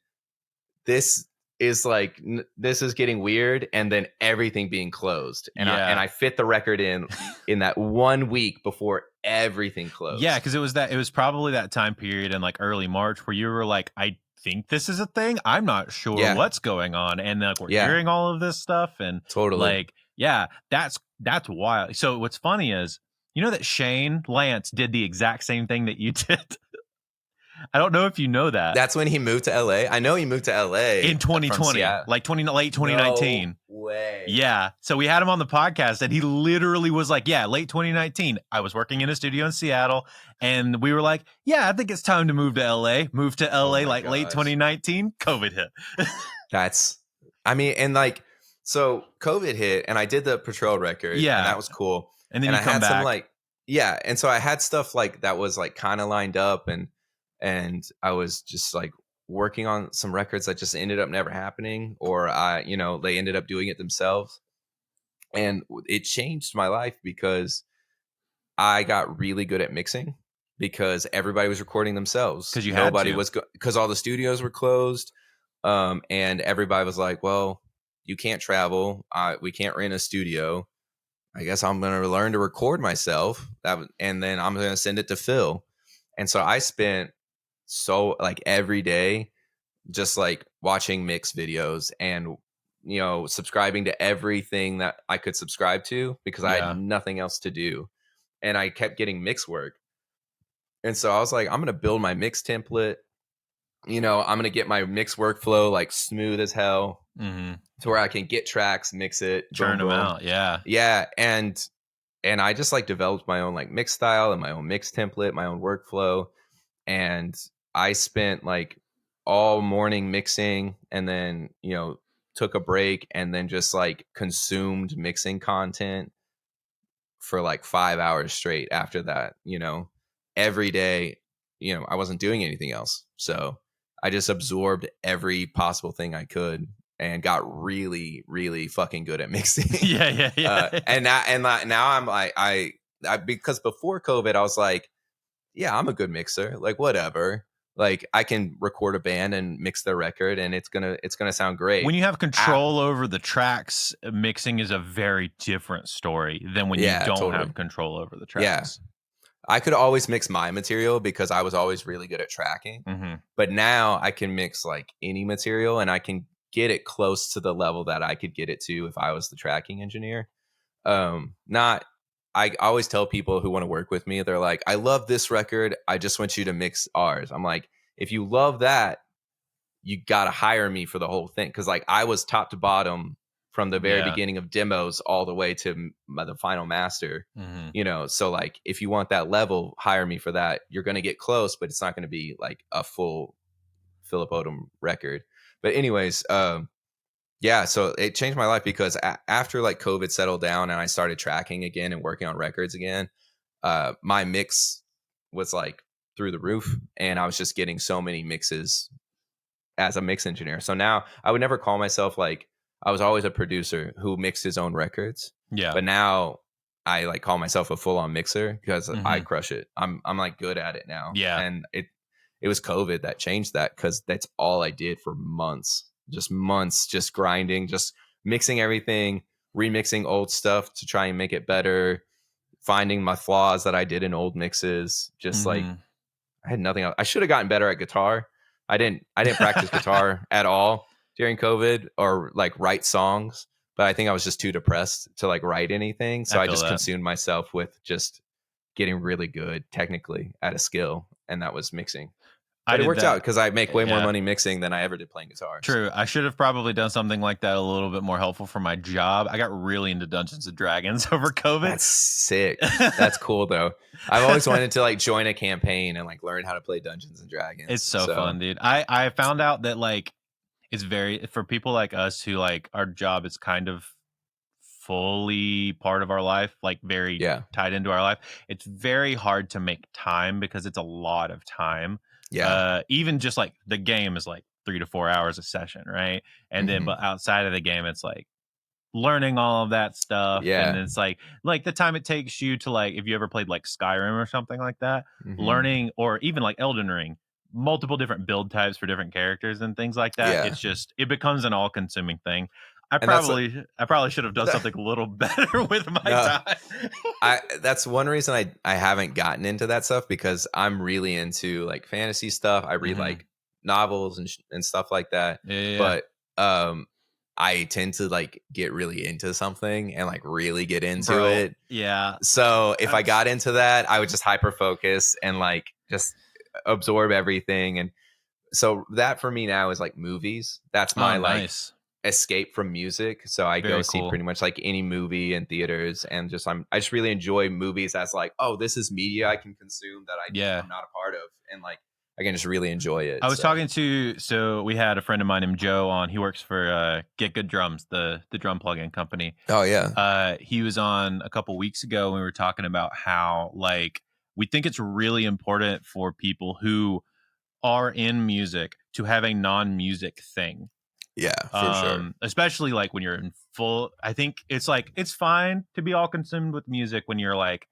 This is like, this is getting weird, and then everything being closed. And I fit the record in that 1 week before everything closed. Yeah, because it was probably that time period in like early March where you were like, I think this is a thing. I'm not sure what's going on. And like we're hearing all of this stuff, and totally that's wild. So what's funny is, that Shane Lance did the exact same thing that you did. I don't know if you know that. That's when he moved to LA. I know he moved to LA in 2020, like late 2019. No way. Yeah. So we had him on the podcast, and he literally was like, late 2019. I was working in a studio in Seattle, and we were like, I think it's time to move to LA. Move to LA like late 2019. COVID hit. So COVID hit, and I did the Patrol record. Yeah. And that was cool. And then I had back. some and so I had stuff like that was like kind of lined up, and I was just like working on some records that just ended up never happening, or they ended up doing it themselves. And it changed my life because I got really good at mixing, because everybody was recording themselves. Because all the studios were closed. And everybody was like, well, you can't travel. We can't rent a studio. I guess I'm going to learn to record myself, and then I'm going to send it to Phil. And so I spent every day just like watching mix videos and subscribing to everything that I could subscribe to, because I had nothing else to do, and I kept getting mix work. And so I was like, I'm going to build my mix template. I'm going to get my mix workflow like smooth as hell, to where I can get tracks, mix it, turn them out. Yeah. And I just like developed my own like mix style and my own mix template, my own workflow. And I spent like all morning mixing, and then, took a break, and then just like consumed mixing content for like 5 hours straight after that, every day. I wasn't doing anything else. So I just absorbed every possible thing I could, and got really, really fucking good at mixing. And now I'm like, I because before COVID, I was like, I'm a good mixer. Like, whatever. Like I can record a band and mix their record, and it's gonna sound great. When you have control over the tracks, mixing is a very different story than when you don't totally. have control over the Yeah. tracks. I could always mix my material because I was always really good at tracking. Mm-hmm. But now I can mix like any material, and I can get it close to the level that I could get it to if I was the tracking engineer. Not I always tell people who want to work with me, they're like, I love this record, I just want you to mix ours. I'm like, if you love that, you got to hire me for the whole thing. Because like I was top to bottom from the very beginning of demos all the way to the final master. Mm-hmm. You know, so like if you want that level, hire me for that. You're going to get close, but it's not going to be like a full Phillip Odom record. But anyways, yeah, so it changed my life because after like COVID settled down and I started tracking again and working on records again, my mix was like through the roof, and I was just getting so many mixes as a mix engineer. So now I would never call myself like, I was always a producer who mixed his own records. Yeah. But now I like call myself a full on mixer because Mhm. I crush it. I'm like good at it now. Yeah. And it was COVID that changed that, because that's all I did for months, just grinding, just mixing everything, remixing old stuff to try and make it better, finding my flaws that I did in old mixes. Just like Mhm. I had nothing else. I should have gotten better at guitar. I didn't practice guitar at all during COVID or like write songs, but I think I was just too depressed to like write anything. So I feel just that. consumed myself with just getting really good technically at a skill, and that was mixing. I But it did worked that. out because I make way more Yeah. money mixing than I ever did playing guitar. True. So. I should have probably done something like that a little bit more helpful for my job. I got really into Dungeons and Dragons over COVID. That's sick. That's cool though. I've always wanted to like join a campaign and like learn how to play Dungeons and Dragons. It's so fun, dude. I found out that like it's very, for people like us who like our job is kind of fully part of our life, like very tied into our life. It's very hard to make time because it's a lot of time. Yeah. Even just like the game is like 3 to 4 hours a session, right? And then but outside of the game, it's like learning all of that stuff. Yeah. And it's like the time it takes you to like, if you ever played like Skyrim or something like that, learning, or even like Elden Ring, multiple different build types for different characters and things like that. It's just, it becomes an all-consuming thing. I probably should have done something a little better with my time. That's one reason I haven't gotten into that stuff, because I'm really into like fantasy stuff. I read like novels and stuff like that. But I tend to like get really into something and like really get into it. Yeah. So if I got into that, I would just hyper focus and like just absorb everything. And so that for me now is like movies. That's my like escape from music. So I go see pretty much like any movie in theaters, and just I just really enjoy movies as like, oh, this is media I can consume that I'm not a part of, and like I can just really enjoy it. I was talking to, so we had a friend of mine named Joe on. He works for Get Good Drums, the drum plugin company. Oh yeah. He was on a couple weeks ago, and we were talking about how like we think it's really important for people who are in music to have a non-music thing. Yeah, for sure. Especially like when you're in full, I think it's like, it's fine to be all consumed with music when you're like,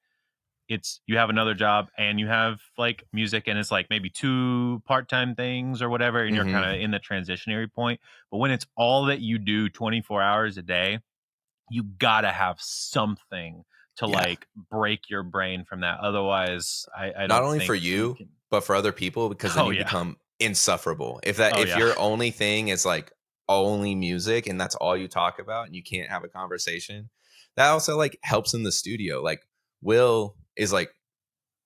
you have another job and you have like music, and it's like maybe 2 part-time things or whatever, and you're kind of in the transitionary point. But when it's all that you do 24 hours a day, you gotta have something to like break your brain from that. Otherwise, I don't not only think for you, but for other people, because then you become insufferable. If your only thing is like only music and that's all you talk about and you can't have a conversation, that also like helps in the studio. Like Will is like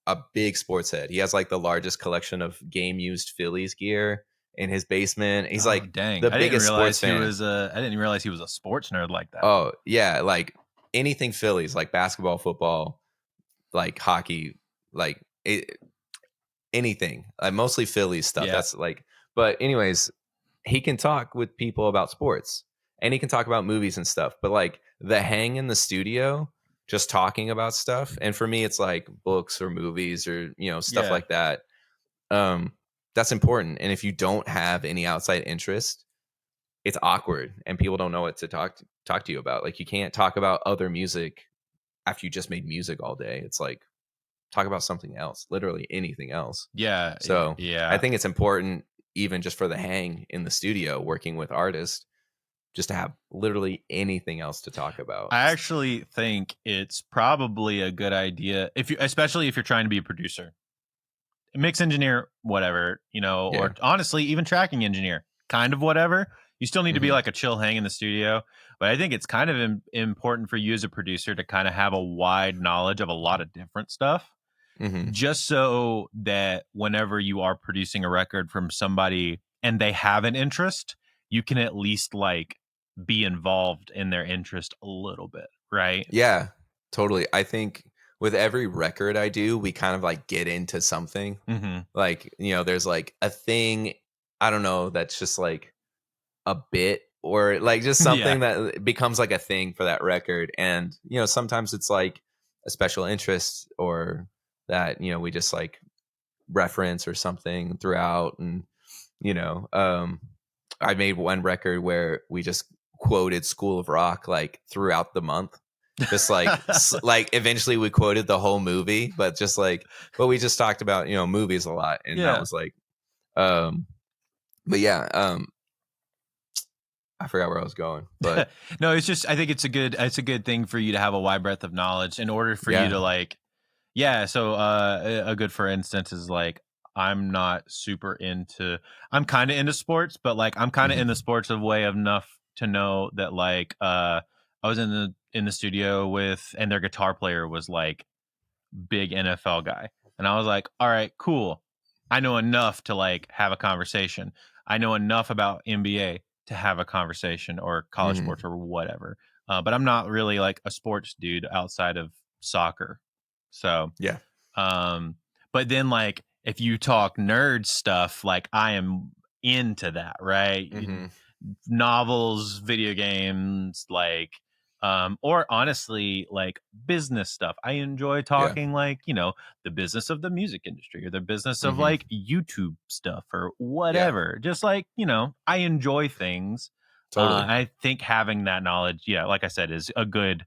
a big sports head. He has like the largest collection of game used Phillies gear in his basement. He's the biggest sports fan. I didn't realize he was a sports nerd like that. Oh yeah, like anything Phillies, like basketball, football, like hockey, like anything. Mostly Phillies stuff. That's like, but anyways, he can talk with people about sports, and he can talk about movies and stuff. But like the hang in the studio, just talking about stuff, and for me, it's like books or movies or stuff like that. That's important. And if you don't have any outside interest, it's awkward, and people don't know what to talk to you about. Like you can't talk about other music after you just made music all day. It's like talk about something else, literally anything else. Yeah. So Yeah. I think it's important, even just for the hang in the studio, working with artists, just to have literally anything else to talk about. I actually think it's probably a good idea especially if you're trying to be a producer, mix engineer, whatever, or honestly, even tracking engineer, kind of whatever. You still need to be like a chill hang in the studio. But I think it's kind of important for you as a producer to kind of have a wide knowledge of a lot of different stuff, just so that whenever you are producing a record from somebody and they have an interest, you can at least like be involved in their interest a little bit, right? Yeah, totally. I think with every record I do, we kind of like get into something. Like, there's like a thing, I don't know, that's just like a bit or like just something that becomes like a thing for that record. And, sometimes it's like a special interest or that, we just like reference or something throughout. And, I made one record where we just quoted School of Rock like throughout the month. Just like like eventually we quoted the whole movie, but we just talked about, movies a lot. And that was like, but yeah, I forgot where I was going, but no, it's just, I think it's a good thing for you to have a wide breadth of knowledge in order for you to like, so a good, for instance, is like, I'm kind of into sports, but like I'm kind of in the sports of way enough to know that like I was in the studio with, and their guitar player was like big NFL guy, and I was like, all right, cool, I know enough to like have a conversation. I know enough about NBA to have a conversation, or college sports or whatever, but I'm not really like a sports dude outside of soccer. So yeah. But then like if you talk nerd stuff, like I am into that, right? Novels, video games, like or honestly like business stuff. I enjoy talking like, the business of the music industry or the business of like YouTube stuff or whatever. Just like, I enjoy things. Totally. I think having that knowledge, like I said, is a good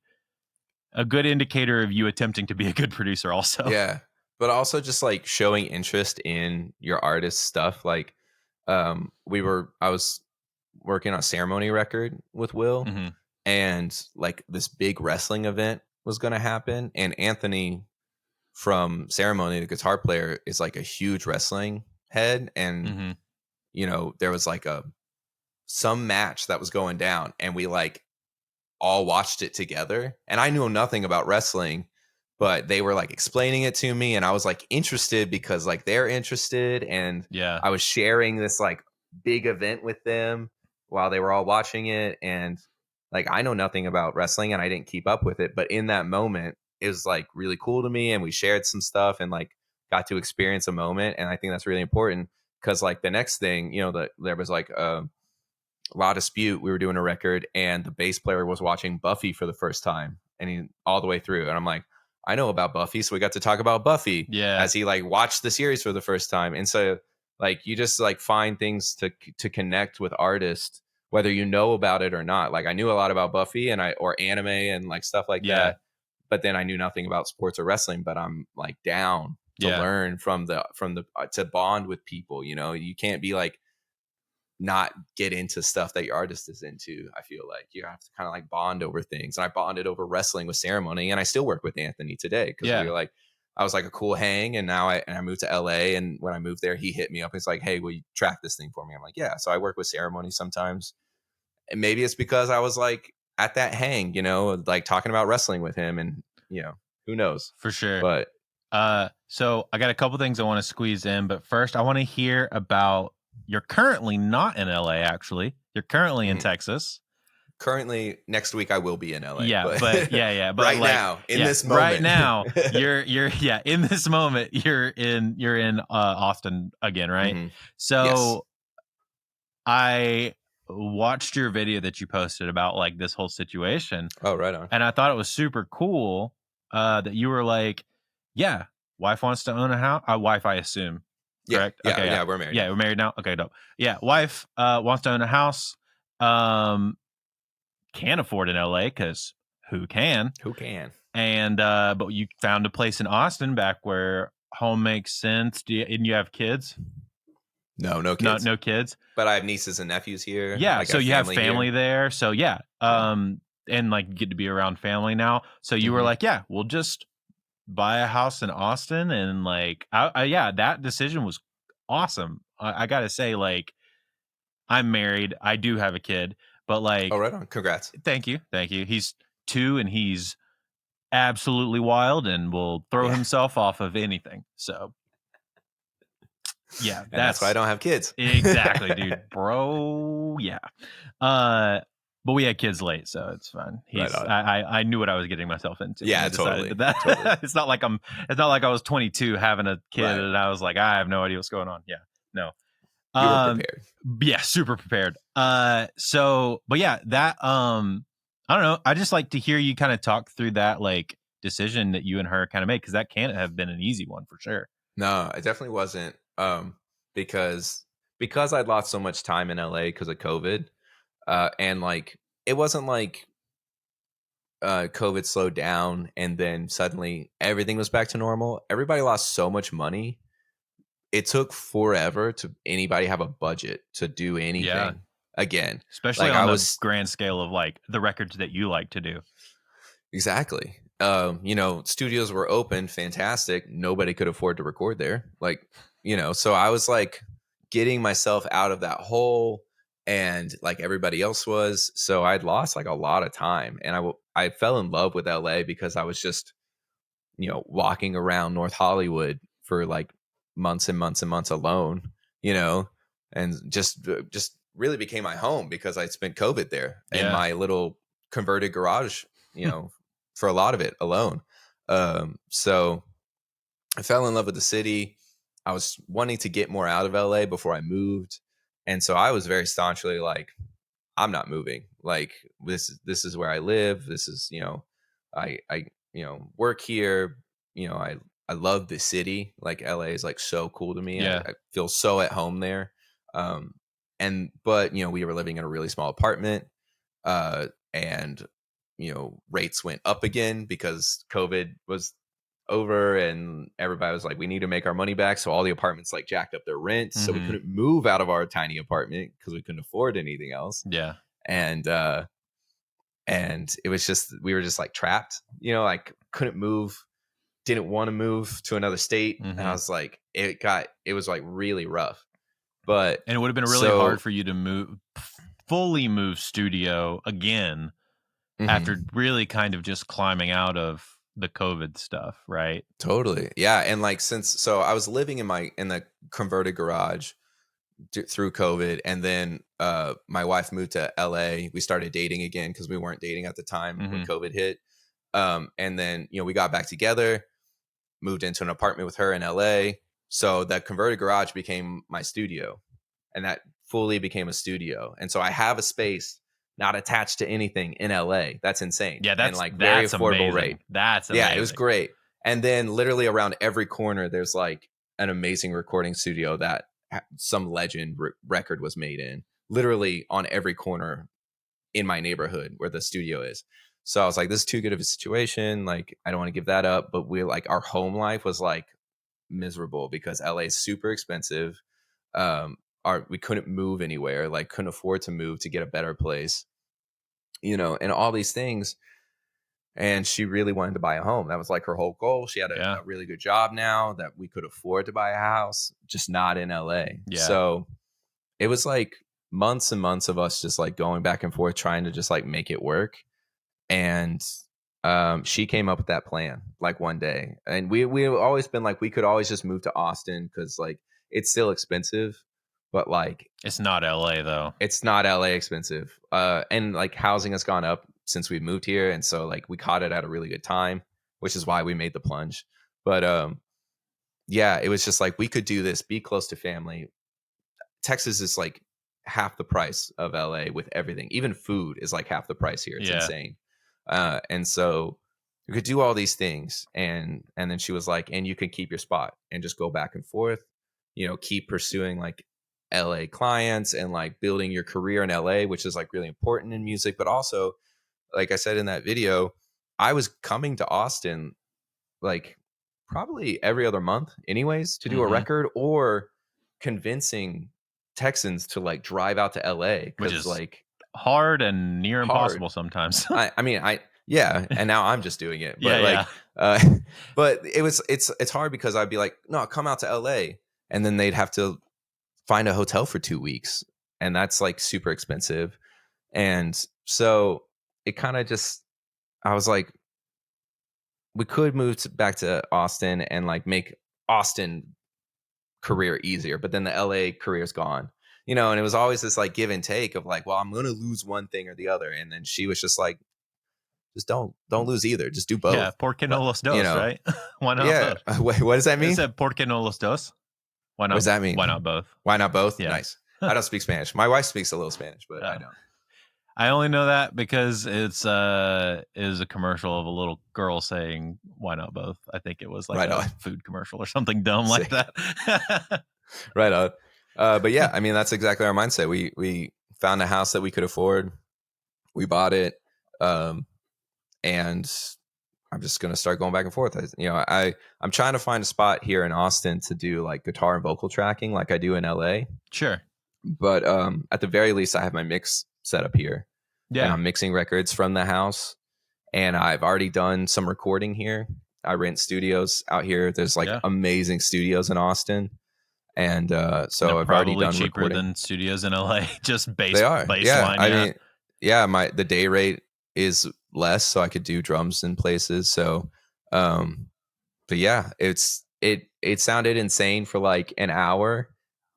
indicator of you attempting to be a good producer also. Yeah. But also just like showing interest in your artist's stuff. Like I was working on a Ceremony record with Will, and like this big wrestling event was going to happen. And Anthony from Ceremony, the guitar player, is like a huge wrestling head. And, there was like some match that was going down, and we like all watched it together. And I knew nothing about wrestling, but they were like explaining it to me, and I was like interested because like they're interested, and I was sharing this like big event with them while they were all watching it. And like I know nothing about wrestling and I didn't keep up with it, but in that moment it was like really cool to me, and we shared some stuff and like got to experience a moment. And I think that's really important because like the next thing, there was like Law Dispute, we were doing a record, and the bass player was watching Buffy for the first time, and he all the way through. And I'm like, I know about Buffy, so we got to talk about Buffy as he like watched the series for the first time. And so like you just like find things to connect with artists, whether you know about it or not. Like I knew a lot about Buffy or anime and like stuff like that, but then I knew nothing about sports or wrestling. But I'm like down to learn from the to bond with people. You can't be like not get into stuff that your artist is into. I feel like you have to kind of like bond over things. And I bonded over wrestling with Ceremony, and I still work with Anthony today because we were like, I was like a cool hang. And now I moved to LA, and when I moved there, he hit me up. He's like, hey, will you track this thing for me? I'm like, yeah. So I work with Ceremony sometimes. And maybe it's because I was like at that hang, like talking about wrestling with him, and who knows? For sure. But so I got a couple things I want to squeeze in, but first I want to hear about, you're currently not in LA, actually. You're currently in Texas. Currently, next week I will be in LA. But But right like, now, in this moment, right now, you're in this moment, you're in Austin again, right? So I watched your video that you posted about like this whole situation. Oh, right on. And I thought it was super cool that you were like, wife wants to own a house. Wife, I assume. Correct? Yeah, okay, we're married. Yeah, we're married now. Okay, dope. Yeah, wife wants to own a house. Can't afford in LA because who can? Who can? And but you found a place in Austin back where home makes sense. And you have kids? No kids. No kids. But I have nieces and nephews here. Yeah, Like, so you have family here. there. So yeah. And like get to be around family now. So you were like, yeah, we'll just buy a house in Austin. And like yeah, that decision was awesome. I gotta say, like, I'm married. I do have a kid, but like, Oh, right on. Congrats. Thank you. He's 2 and he's absolutely wild and will throw himself off of anything. So yeah, that's why I don't have kids. Exactly, dude. Bro, yeah. But we had kids late, so it's fine. I knew what I was getting myself into. Yeah, totally. Totally. It's not like I was 22 having a kid and I was like, I have no idea what's going on. Yeah. No. You were prepared. Yeah, super prepared. So but yeah, that I don't know. I just like to hear you kind of talk through that like decision that you and her kind of made, because that can't have been an easy one for sure. No, it definitely wasn't. Because I'd lost so much time in LA because of COVID. And like it wasn't like COVID slowed down and then suddenly everything was back to normal. Everybody lost so much money. It took forever to anybody have a budget to do anything again. Especially like on the grand scale of like the records that you like to do. Exactly. Studios were open, fantastic. Nobody could afford to record there. Like, so I was like getting myself out of that hole, and like everybody else was. So I'd lost like a lot of time, and I fell in love with LA because I was just, walking around North Hollywood for like months and months and months alone, and just really became my home because I spent COVID there in my little converted garage, for a lot of it alone. So I fell in love with the city. I was wanting to get more out of LA before I moved. And so I was very staunchly like, I'm not moving. Like this is where I live. This is, I work here. I love the city. Like LA is like so cool to me. Yeah. I feel so at home there. But we were living in a really small apartment, and rates went up again because COVID was over and everybody was like, we need to make our money back. So all the apartments like jacked up their rent. So we couldn't move out of our tiny apartment because we couldn't afford anything else. Yeah. And it was just, we were just like trapped, like couldn't move, didn't want to move to another state. And I was like, it was like really rough. And it would have been really hard for you to fully move studio again after really kind of just climbing out of the COVID stuff, right? Totally. Yeah. And like, so I was living in the converted garage through COVID. And then my wife moved to LA. We started dating again because we weren't dating at the time when COVID hit. And then, we got back together, moved into an apartment with her in LA. So that converted garage became my studio, and that fully became a studio. And so I have a space not attached to anything in LA. That's insane. Yeah, that's and like very affordable amazing. rate. That's amazing. Yeah, it was great. And then literally around every corner, there's like an amazing recording studio that some legend record was made in. Literally on every corner in my neighborhood where the studio is. So I was like, this is too good of a situation. Like, I don't want to give that up. But our home life was like miserable because LA is super expensive. We couldn't move anywhere, like couldn't afford to move to get a better place, and all these things. And she really wanted to buy a home. That was like her whole goal. She had a really good job now that we could afford to buy a house, just not in LA. Yeah. So it was like months and months of us just like going back and forth, trying to just like make it work. And she came up with that plan like one day. And we've always been like, we could always just move to Austin because like it's still expensive. But like, it's not LA though. It's not LA expensive. And like housing has gone up since we moved here. And so like we caught it at a really good time, which is why we made the plunge. But yeah, it was just like, we could do this, be close to family. Texas is like half the price of LA with everything. Even food is like half the price here. It's insane. And so we could do all these things. And then she was like, and you can keep your spot and just go back and forth, keep pursuing like LA clients and like building your career in LA, which is like really important in music. But also, like I said in that video, I was coming to Austin like probably every other month anyways to do a record, or convincing Texans to like drive out to LA, which because is like hard and near hard. impossible sometimes. I mean, and now I'm just doing it, but Yeah, but it's hard because I'd be like, no, come out to LA, and then they'd have to find a hotel for 2 weeks, and that's like super expensive. And so it kind of just, I was like, we could move back to Austin and like make Austin career easier, but then the LA career is gone, and it was always this like give and take of like, well, I'm going to lose one thing or the other. And then she was just like, just don't lose either. Just do both. Yeah, porque no los dos, right? Why not both? Wait, what does that mean? It said porque no los dos. Why not? What does that mean? Why not both? Why not both? Yeah. Nice. I don't speak Spanish. My wife speaks a little Spanish, but I don't. I only know that because it is a commercial of a little girl saying "Why not both?" I think it was like a food commercial or something dumb like that. Right on. But yeah, I mean, that's exactly our mindset. We found a house that we could afford. We bought it, and I'm just gonna start going back and forth. I'm trying to find a spot here in Austin to do like guitar and vocal tracking, like I do in LA. Sure. But at the very least, I have my mix set up here. Yeah. And I'm mixing records from the house. And I've already done some recording here. I rent studios out here. There's like amazing studios in Austin. And so I've already done cheaper recording. Than studios in LA, just baseline. They are. I mean, the day rate is less, so I could do drums in places. So but yeah, it sounded insane for like an hour.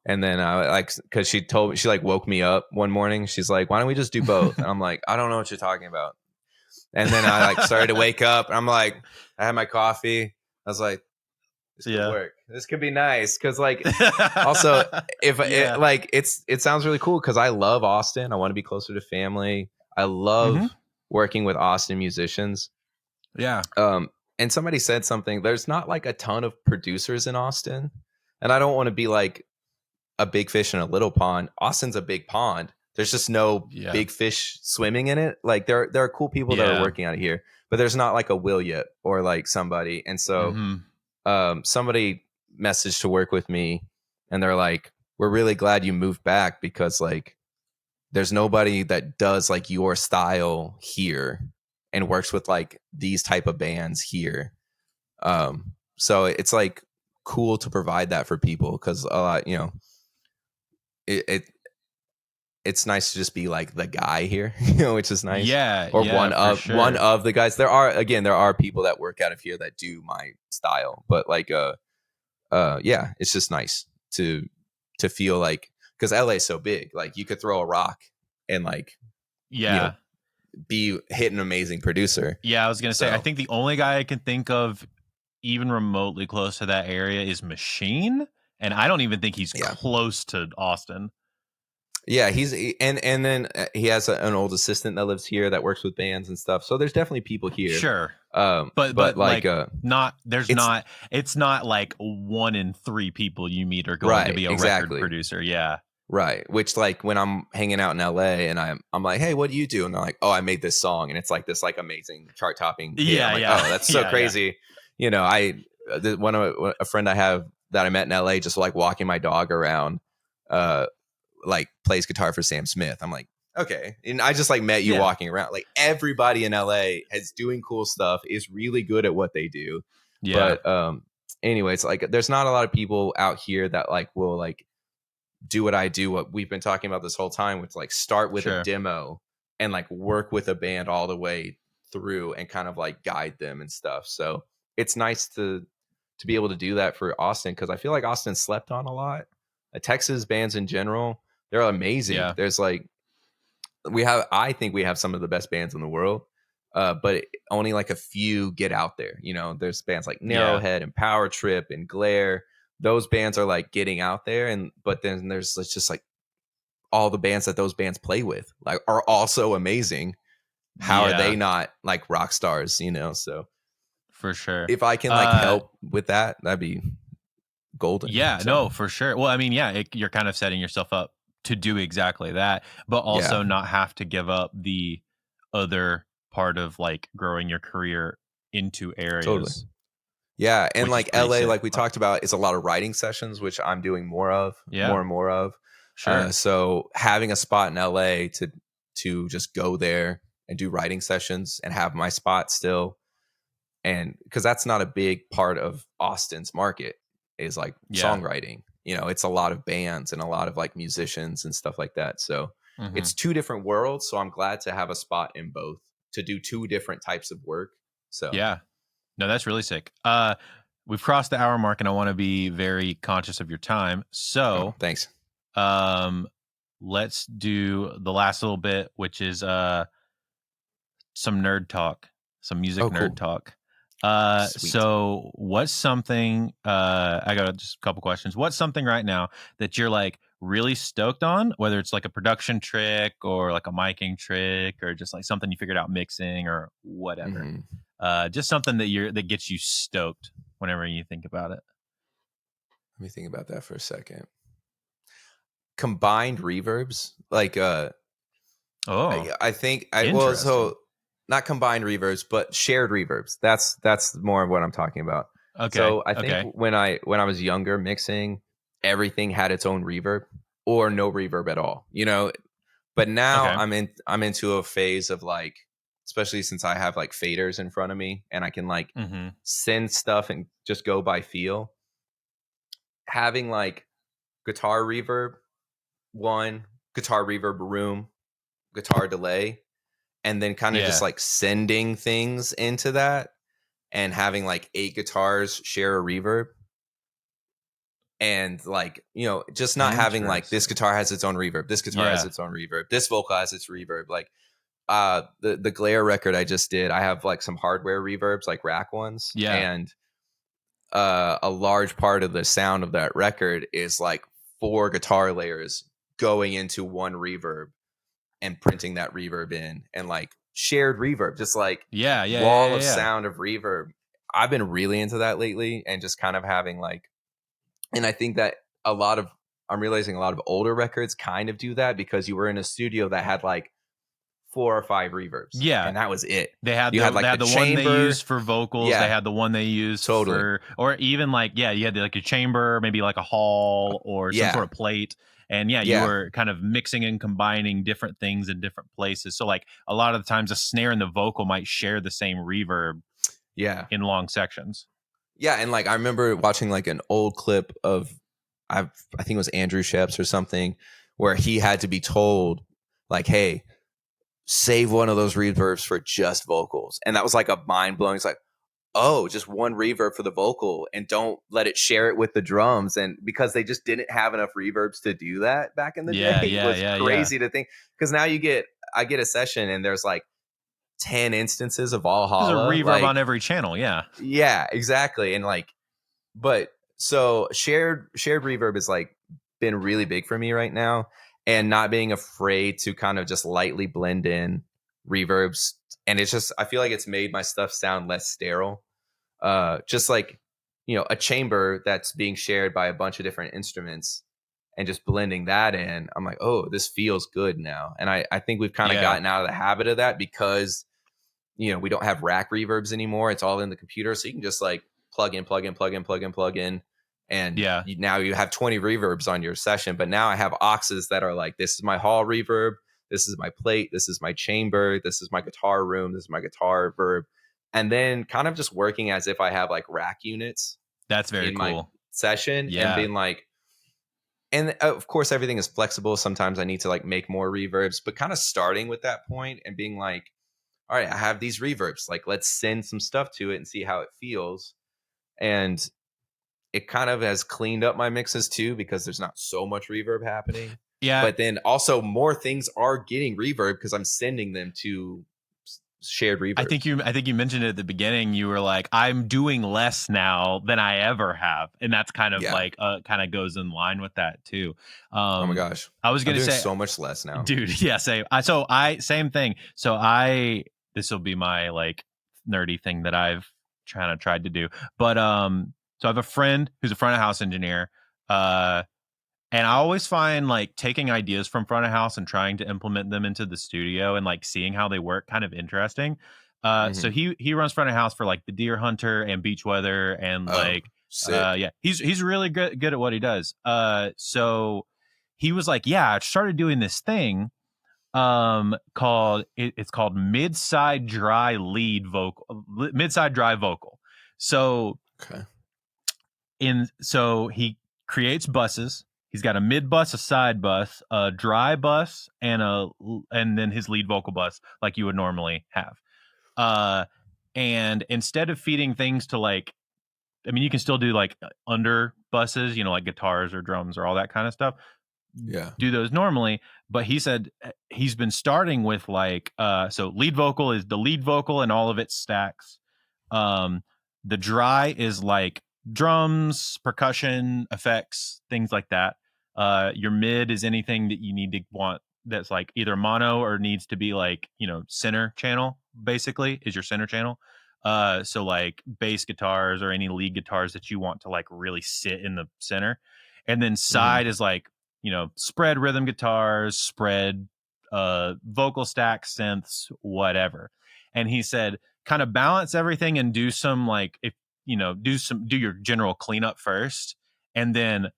And then I like, because she like woke me up one morning. She's like, why don't we just do both? And I'm like, I don't know what you're talking about. And then I like started to wake up. And I'm like, I had my coffee. I was like, this could work. This could be nice. Cause like, also if it sounds really cool. Cause I love Austin. I want to be closer to family. I love working with Austin musicians. Yeah. And somebody said something, there's not like a ton of producers in Austin. And I don't want to be like a big fish in a little pond. Austin's a big pond. There's just no big fish swimming in it. Like there are cool people that are working out of here, but there's not like a Will Yip or like somebody. And so somebody messaged to work with me, and they're like, we're really glad you moved back, because like there's nobody that does like your style here and works with like these type of bands here. So it's like cool to provide that for people, because it's nice to just be like the guy here, which is nice. Or one of the guys. There are people that work out of here that do my style, but like it's just nice to feel like, because LA is so big, like you could throw a rock and like be hit an amazing producer. I was gonna say, I think the only guy I can think of even remotely close to that area is Machine, and I don't even think he's close to Austin. Yeah, and then he has an old assistant that lives here that works with bands and stuff. So there's definitely people here. Sure. But like it's not like 1 in 3 people you meet are going to be a record producer. Yeah. Right. Which like when I'm hanging out in LA and I'm like, hey, what do you do? And they're like, oh, I made this song, and it's like this like amazing chart topping. Yeah. Oh, that's so crazy. Yeah. A friend I have that I met in LA, just like walking my dog around, like plays guitar for Sam Smith. I'm like, okay. And I just like met you walking around. Like everybody in LA is doing cool stuff, is really good at what they do. Yeah. But anyways, like there's not a lot of people out here that like will like do what I do, what we've been talking about this whole time, with like start with a demo and like work with a band all the way through and kind of like guide them and stuff. So it's nice to be able to do that for Austin, because I feel like Austin slept on a lot. Texas bands in general, they're amazing. Yeah. There's like I think we have some of the best bands in the world, but only like a few get out there. There's bands like Narrowhead and Power Trip and Glare. Those bands are like getting out there, but then there's just like all the bands that those bands play with like are also amazing. How are they not like rock stars? So for sure, if I can like help with that, that'd be golden. Yeah, no, for sure. Well, I mean, you're kind of setting yourself up to do exactly that, but also not have to give up the other part of like growing your career into areas. Totally. Yeah, and which is like pretty LA, sick. like we talked about, is a lot of writing sessions, which I'm doing more Yeah. and more of. Sure. So having a spot in LA to just go there and do writing sessions and have my spot still, and because that's not a big part of Austin's market, is like Yeah. songwriting. You know, it's a lot of bands and a lot of like musicians and stuff like that. So Mhm. it's two different worlds. So I'm glad to have a spot in both to do two different types of work. So Yeah. No, that's really sick. We've crossed the hour mark and I want to be very conscious of your time. So, thanks. let's do the last little bit, which is some nerd talk, some music Oh, nerd cool. talk. Sweet. So what's something I got just a couple questions. What's something right now that you're like really stoked on, whether it's like a production trick or like a miking trick or just like something you figured out mixing or whatever. Just something that gets you stoked whenever you think about it. Let me think about that for a second. Combined reverbs, like I think so not combined reverbs, but shared reverbs. That's more of what I'm talking about. Okay. So I think when I was younger mixing, everything had its own reverb or no reverb at all, you know. But now I'm into a phase of like, especially since I have like faders in front of me and I can like send stuff and just go by feel. Having like guitar reverb, one guitar reverb room, guitar delay, and then kind of just like sending things into that and having like 8 guitars share a reverb. And like, you know, just not having like this guitar has its own reverb, this guitar has its own reverb, this vocal has its reverb. Like the Glare record I just did, I have like some hardware reverbs, like rack ones. Yeah. And a large part of the sound of that record is like 4 guitar layers going into one reverb and printing that reverb in, and like shared reverb, just like wall of sound of reverb. I've been really into that lately, and just kind of having like, and I think that I'm realizing a lot of older records kind of do that, because you were in a studio that had like 4 or 5 reverbs. Yeah. And that was it. They had you the, had like they had the one they used for vocals. Yeah. They had the one they used Totally. for, or even like, you had like a chamber, maybe like a hall or some sort of plate. And you were kind of mixing and combining different things in different places. So like a lot of the times a snare and the vocal might share the same reverb in long sections. Yeah. And like I remember watching like an old clip of, I think it was Andrew Simmons or something, where he had to be told like, hey, save one of those reverbs for just vocals. And that was like a mind blowing. It's like, oh, just one reverb for the vocal and don't let it share it with the drums. And because they just didn't have enough reverbs to do that back in the day, it was crazy to think. Because now I get a session and there's like 10 instances of Valhalla. There's a reverb on every channel. Yeah. Yeah, exactly. And like, but so shared reverb is like been really big for me right now, and not being afraid to kind of just lightly blend in reverbs. And it's just, I feel like it's made my stuff sound less sterile. Just like, you know, a chamber that's being shared by a bunch of different instruments and just blending that in. I'm like, oh, this feels good now. And I think we've kind of gotten out of the habit of that, because, you know, we don't have rack reverbs anymore. It's all in the computer. So you can just like plug in. And now you have 20 reverbs on your session. But now I have auxes that are like, this is my hall reverb, this is my plate, this is my chamber, this is my guitar room, this is my guitar verb. And then kind of just working as if I have like rack units. That's very in cool. my session. And being like, and of course everything is flexible. Sometimes I need to like make more reverbs, but kind of starting with that point and being like, all right, I have these reverbs, like let's send some stuff to it and see how it feels. And it kind of has cleaned up my mixes too, because there's not so much reverb happening. Yeah. But then also more things are getting reverb because I'm sending them to shared reverb. I think you mentioned it at the beginning. You were like, I'm doing less now than I ever have. And that's kind of like kind of goes in line with that too. Oh my gosh. I was going to say so much less now. Dude, yeah, same. Same thing. So this will be my like nerdy thing that I've tried to do. But so I have a friend who's a front of house engineer. And I always find like taking ideas from front of house and trying to implement them into the studio and like seeing how they work kind of interesting. So Hmm. he runs front of house for like the Deer Hunter and Beach Weather and Oh, like sick. yeah, he's really good at what he does. So he was like, yeah, I started doing this thing called it's called mid-side dry vocal. So Okay. so he creates buses. He's got a mid bus, a side bus, a dry bus, and then his lead vocal bus, like you would normally have. Uh, and instead of feeding things to like, I mean, you can still do like under buses, you know, like guitars or drums or all that kind of stuff. Yeah. Do those normally, but he said he's been starting with like so lead vocal is the lead vocal and all of its stacks. um the dry is like drums, percussion, effects, things like that. Your mid is anything that you need to want that's like either mono or needs to be like, you know, center channel, basically is your center channel. So like bass guitars or any lead guitars that you want to like really sit in the center. And then Hmm. side is like, you know, spread rhythm guitars, spread vocal stacks, synths, whatever. And he said kind of balance everything and do some like, if you know, do your general cleanup first and then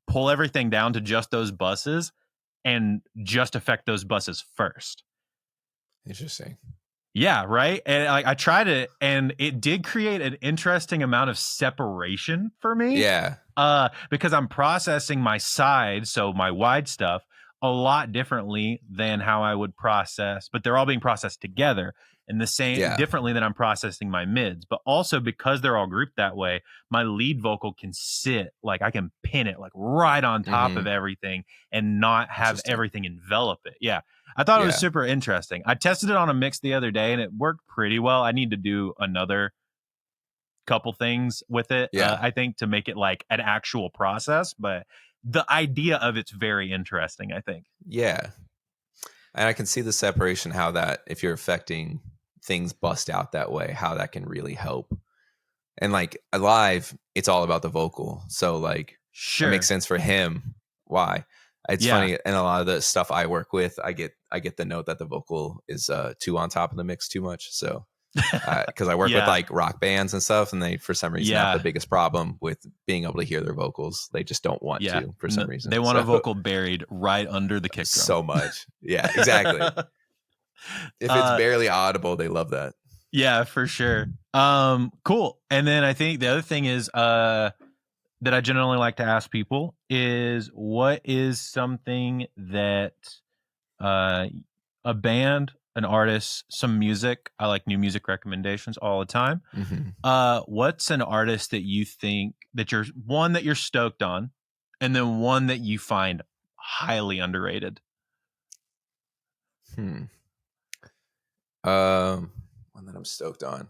pull everything down to just those buses and just affect those buses first. Interesting. Yeah, right. And I tried it, and it did create an interesting amount of separation for me. Yeah. Because I'm processing my side, so my wide stuff, a lot differently than how I would process, but they're all being processed together and the same Yeah. differently than I'm processing my mids. But also because they're all grouped that way, my lead vocal can sit like I can pin it like right on top Hmm. of everything and not have Interesting. everything envelop it. Yeah. I thought it was Yeah. super interesting. I tested it on a mix the other day and it worked pretty well. I need to do another couple things with it, Yeah. I think, to make it like an actual process. But the idea of it's very interesting, I think. Yeah. And I can see the separation, how that, if you're affecting things bust out that way, how that can really help. And like live, it's all about the vocal. So like it makes Sure. sense for him. Why? It's Yeah. funny, and a lot of the stuff I work with, I get the note that the vocal is too on top of the mix too much. So because I work with Yeah. like rock bands and stuff, and they for some reason have the Yeah. biggest problem with being able to hear their vocals. They just don't want Yeah. to for some reason. They want a So vocal buried right under the kick drum. so much. Yeah, exactly. If it's barely audible, they love that. Yeah, for sure. Cool. And then I think the other thing is that I generally like to ask people is what is something that a band, an artist, some music. I like new music recommendations all the time. Hmm. What's an artist that you think that you're one that you're stoked on, and then one that you find highly underrated? Hmm. One that I'm stoked on.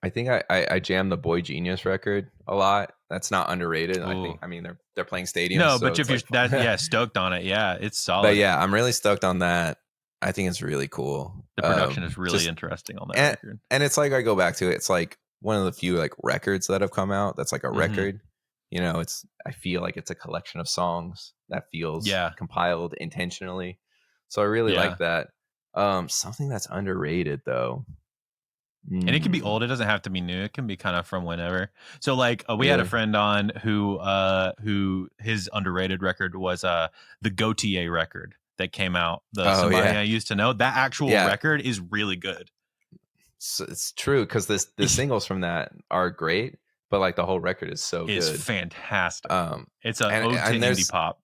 I think I jammed the Boy Genius record a lot. That's not underrated. Ooh. I mean they're playing stadiums. No, So but if it's you're like that stoked on it, yeah, it's solid. But yeah, I'm really stoked on that. I think it's really cool. The production is really Just interesting on that and, record. and it's like I go back to it. It's like one of the few like records that have come out that's like a Mhm. record. You know, I feel like it's a collection of songs that feels Yeah. compiled intentionally. So I really Yeah. like that. Something that's underrated though. And it can be Mm, old. It doesn't have to be new. It can be kind of from whenever. So like we had a really? friend on who his underrated record was the Gautier record that came out. The Oh Somebody yeah. I Used to Know. That actual Yeah. record is really good. So it's true because the singles from that are great, but like the whole record is so It's good. fantastic. It's an And ode to and indie pop.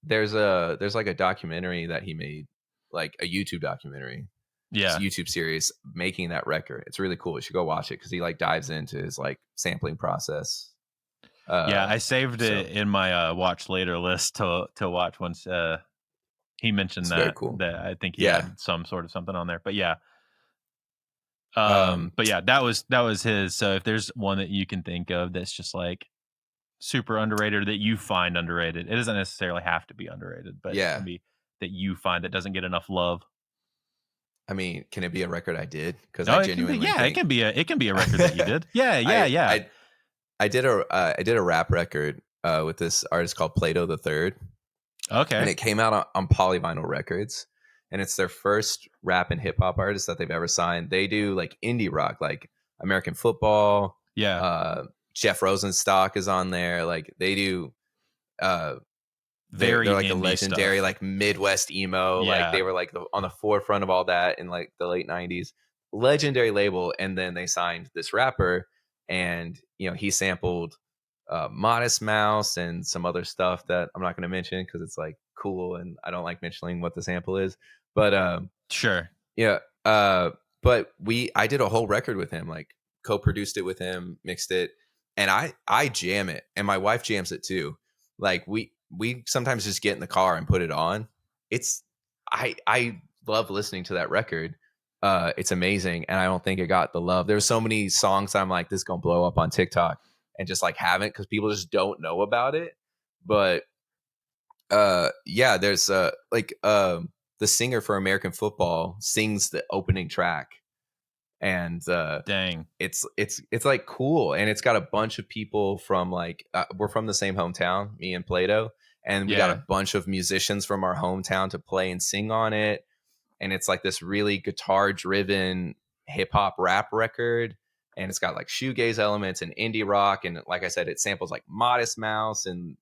there's like a documentary that he made, like a YouTube documentary, Yeah. YouTube series making that record. It's really cool. You should go watch it because he like dives into his like sampling process. Yeah, I saved So it in my watch later list to watch once he mentioned it's very that cool. I think he Yeah. had some sort of something on there. But yeah. Um, But yeah, that was his. So if there's one that you can think of that's just like super underrated that you find underrated, it doesn't necessarily have to be underrated, but it Yeah. can be that you find that doesn't get enough love. I mean, can it be a record I did? Because No, I it can be. genuinely Yeah, think it can be a record that you did. Yeah, yeah, yeah. I did a rap record with this artist called Plato the Third, Okay. and it came out on Polyvinyl Records, and it's their first rap and hip hop artist that they've ever signed. They do like indie rock, like American football. Yeah. Jeff Rosenstock is on there. Like they do. They're Very like a indie legendary stuff. like Midwest emo. Yeah. Like they were like on the forefront of all that in like the late 90s. Legendary label. And then they signed this rapper, and he sampled Modest Mouse and some other stuff that I'm not going to mention because it's like cool and I don't like mentioning what the sample is. But Sure. yeah. But I did a whole record with him, like co-produced it with him, mixed it, and I jam it, and my wife jams it too. Like we sometimes just get in the car and put it on. I love listening to that record. It's amazing, and I don't think it got the love. There's so many songs that I'm like, this is gonna blow up on TikTok, and just like haven't, because people just don't know about it. But yeah, there's the singer for American football sings the opening track, and Dang. it's like cool, and it's got a bunch of people from like we're from the same hometown, me and Plato, and we got a bunch of musicians from our hometown to play and sing on it, and it's like this really guitar driven hip hop rap record, and it's got like shoegaze elements and indie rock, and like I said, it samples like Modest Mouse and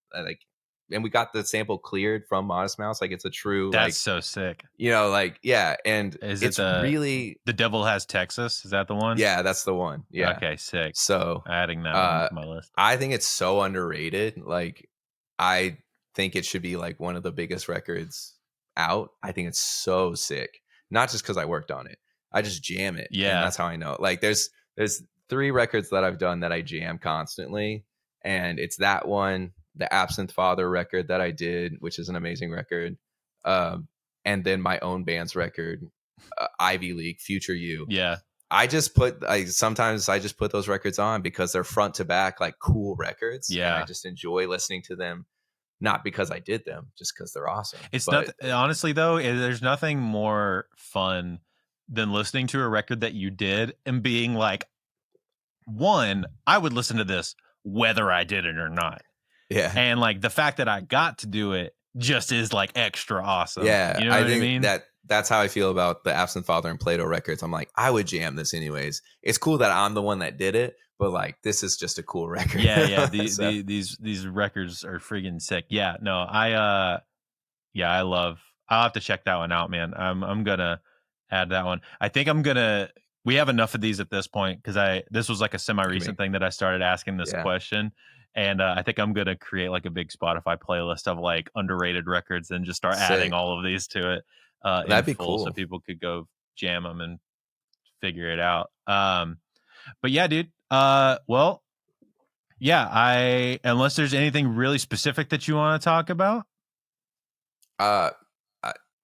and we got the sample cleared from Modest Mouse. Like it's a true That's so sick. like yeah, and Is it's it really The Devil Has Texas? Is that the one? yeah, that's the one. Yeah. Okay, sick. So Adding that one to my list. I think it's so underrated. Like I think it should be like one of the biggest records out. I think it's so sick. Not just because I worked on it. I just jam it. Yeah. And that's how I know. Like there's 3 records that I've done that I jam constantly. And it's that one, the Absent Father record that I did, which is an amazing record. And then my own band's record, Ivy League, Future You. Yeah. Sometimes I just put those records on because they're front to back, like cool records. Yeah. And I just enjoy listening to them, not because I did them, just because they're awesome. It's not honestly though, there's nothing more fun than listening to a record that you did and being like, one, I would listen to this whether I did it or not. Yeah. And like the fact that I got to do it just is like extra awesome. Yeah. You know what I mean? That's how I feel about the Absent Father and Plato records. I'm like, I would jam this anyways. It's cool that I'm the one that did it, but like this is just a cool record. Yeah. These records are friggin' sick. Yeah. No, I'll have to check that one out, man. I'm gonna add that one. I think we have enough of these at this point because this was like a semi-recent thing that I started asking this question. And I think I'm going to create like a big Spotify playlist of like underrated records and just start adding all of these to it. That'd be cool. So people could go jam them and figure it out. But yeah, dude. Well, yeah, unless there's anything really specific that you want to talk about.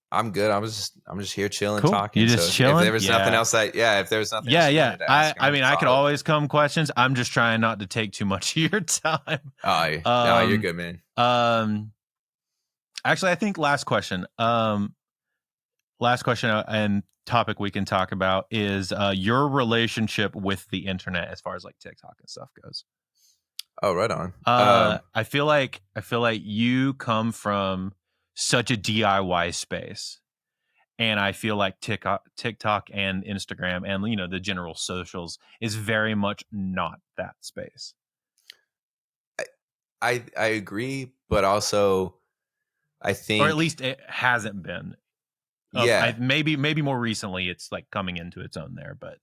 I'm good. I'm just here chilling, cool. talking. You just chilling? If there was nothing else, if there's nothing else to ask, I mean, I could always come questions. I'm just trying not to take too much of your time. No, you're good, man. Actually, I think last question and topic we can talk about is your relationship with the internet as far as like TikTok and stuff goes. Oh, right on. I feel like you come from such a DIY space, and I feel like TikTok and Instagram and the general socials is very much not that space. I agree, but also I think, or at least it hasn't been. Maybe more recently it's like coming into its own there, but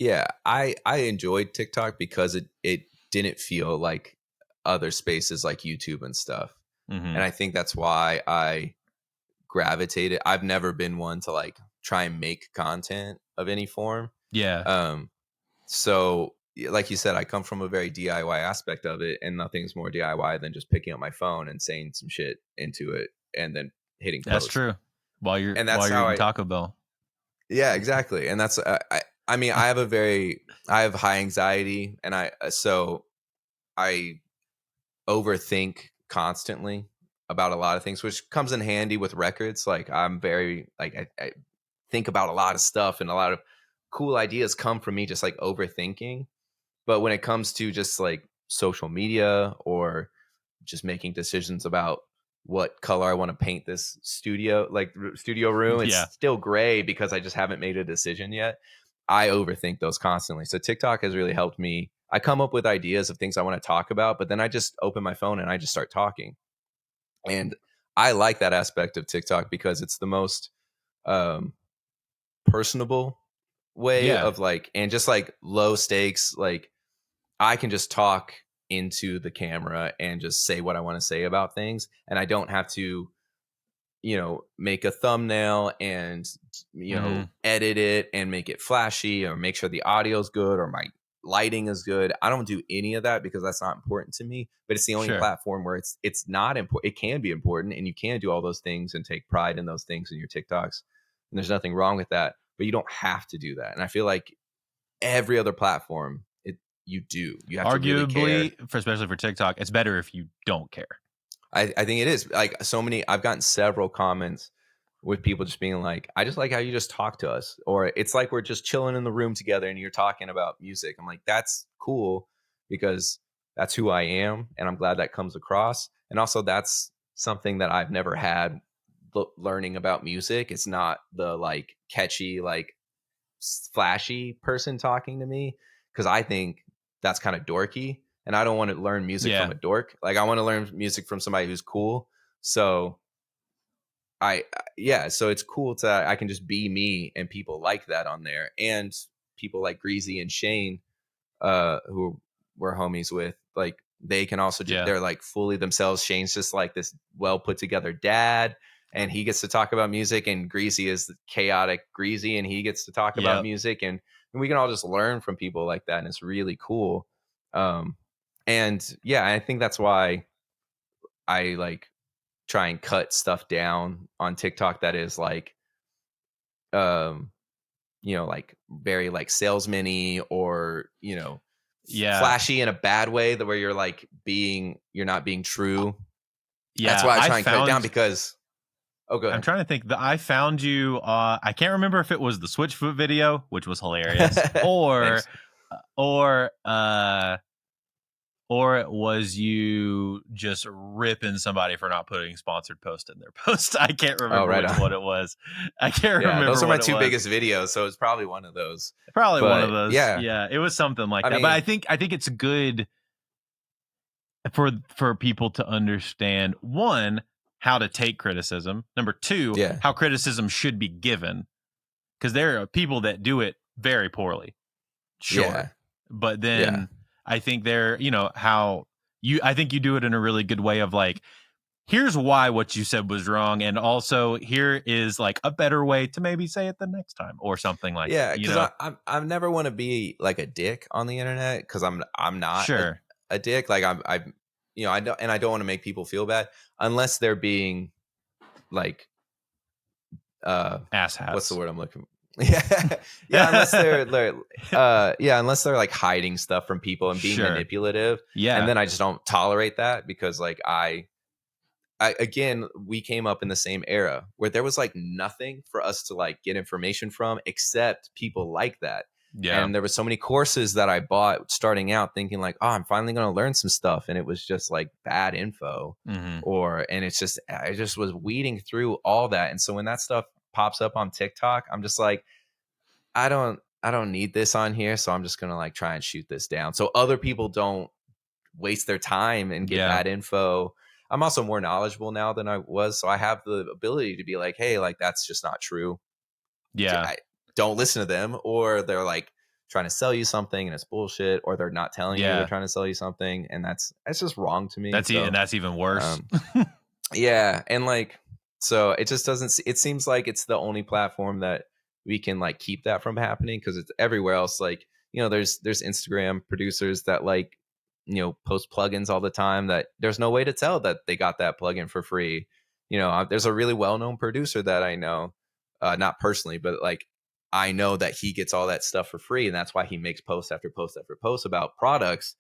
yeah, I enjoyed TikTok because it didn't feel like other spaces like YouTube and stuff. Mm-hmm. And I think that's why I gravitated. I've never been one to like try and make content of any form. Yeah. So like you said, I come from a very DIY aspect of it, and nothing's more DIY than just picking up my phone and saying some shit into it and then hitting post. That's true. While you're eating Taco Bell. Yeah, exactly. And that's I mean, I have high anxiety, and I overthink constantly about a lot of things, which comes in handy with records. Like I'm very like I think about a lot of stuff, and a lot of cool ideas come from me just like overthinking. But when it comes to just like social media or just making decisions about what color I want to paint this studio room. It's Yeah. still gray because I just haven't made a decision yet. I overthink those constantly. So TikTok has really helped me. I come up with ideas of things I want to talk about, but then I just open my phone and I just start talking. And I like that aspect of TikTok because it's the most personable way Yeah. of like, and just like low stakes. Like I can just talk into the camera and just say what I want to say about things. And I don't have to, make a thumbnail and, edit it and make it flashy or make sure the audio's good or my lighting is good. I don't do any of that because that's not important to me, but it's the only Sure. platform where it's not important. It can be important and you can do all those things and take pride in those things in your TikToks. And there's nothing wrong with that, but you don't have to do that. And I feel like every other platform, you have to really care. Especially for TikTok, it's better if you don't care. I think it is like I've gotten several comments with people just being like, I just like how you just talk to us, or it's like we're just chilling in the room together and you're talking about music. I'm like, that's cool because that's who I am. And I'm glad that comes across. And also that's something that I've never had learning about music. It's not the like catchy, like flashy person talking to me because I think that's kind of dorky and I don't want to learn music from a dork. Like I want to learn music from somebody who's cool. So so it's cool I can just be me and people like that on there. And people like Greasy and Shane, who we're homies with, like they can also they're like fully themselves. Shane's just like this well put together dad and he gets to talk about music, and Greasy is the chaotic Greasy and he gets to talk about music, and we can all just learn from people like that, and it's really cool. And yeah, I think that's why I like try and cut stuff down on TikTok that is like like very like salesman-y or flashy in a bad way, where you're not being true. That's why I try and cut it down because good. I'm trying to think that I found you I can't remember if it was the Switchfoot video, which was hilarious, or it was you just ripping somebody for not putting sponsored post in their post. I can't remember which one it was. I can't remember. Those are my two biggest videos, so it's probably one of those. One of those. Yeah, it was something like that. Mean, but I think it's good for people to understand, one, how to take criticism. Number two, how criticism should be given. Because there are people that do it very poorly. Sure. Yeah. But then I think I think you do it in a really good way of like, here's why what you said was wrong. And also here is like a better way to maybe say it the next time or something like that. Yeah. Because I never want to be like a dick on the internet, because I'm not a dick. Like I don't want to make people feel bad unless they're being like asshats. What's the word I'm looking for? Unless they're like hiding stuff from people and being manipulative. And then I just don't tolerate that, because like again, we came up in the same era where there was like nothing for us to like get information from except people like that. And there were so many courses that I bought starting out thinking like, oh, I'm finally going to learn some stuff. And it was just like bad info and it's just, I just was weeding through all that. And so when that stuff pops up on TikTok, I'm just like, I don't need this on here. So I'm just going to like try and shoot this down so other people don't waste their time and get bad info. I'm also more knowledgeable now than I was. So I have the ability to be like, hey, like that's just not true. Don't listen to them, or they're like trying to sell you something and it's bullshit, or they're not telling you they're trying to sell you something, and that's just wrong to me. That's even worse. And like, so it just doesn't. It seems like it's the only platform that we can like keep that from happening, because it's everywhere else. Like, there's Instagram producers that like post plugins all the time that there's no way to tell that they got that plugin for free. There's a really well-known producer that I know, not personally, but like I know that he gets all that stuff for free, and that's why he makes post after post after post about products,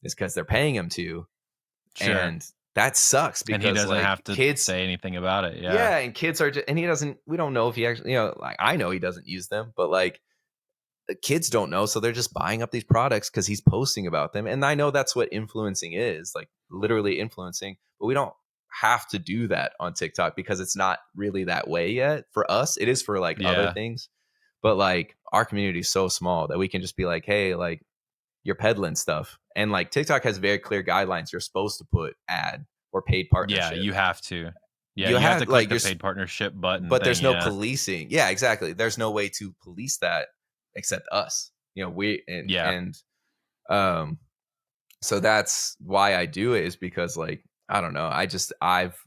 is because they're paying him to. And that sucks, because and he doesn't like, have to kids say anything about it. And kids are just, and he doesn't, we don't know if he actually, like I know he doesn't use them, but like kids don't know, so they're just buying up these products because he's posting about them. And I know that's what influencing is, like literally influencing, but we don't have to do that on TikTok because it's not really that way yet. For us, it is for like other Yeah. things, but like our community is so small that we can just be like, hey, like you're peddling stuff. And like TikTok has very clear guidelines. You're supposed to put ad or paid partnership. Yeah, you have to. Yeah, You you have have to like click the paid partnership button. but thing, there's no yeah. policing. Yeah, exactly. There's no way to police that except us. You know, um so that's why I do it, is because like I don't know, I've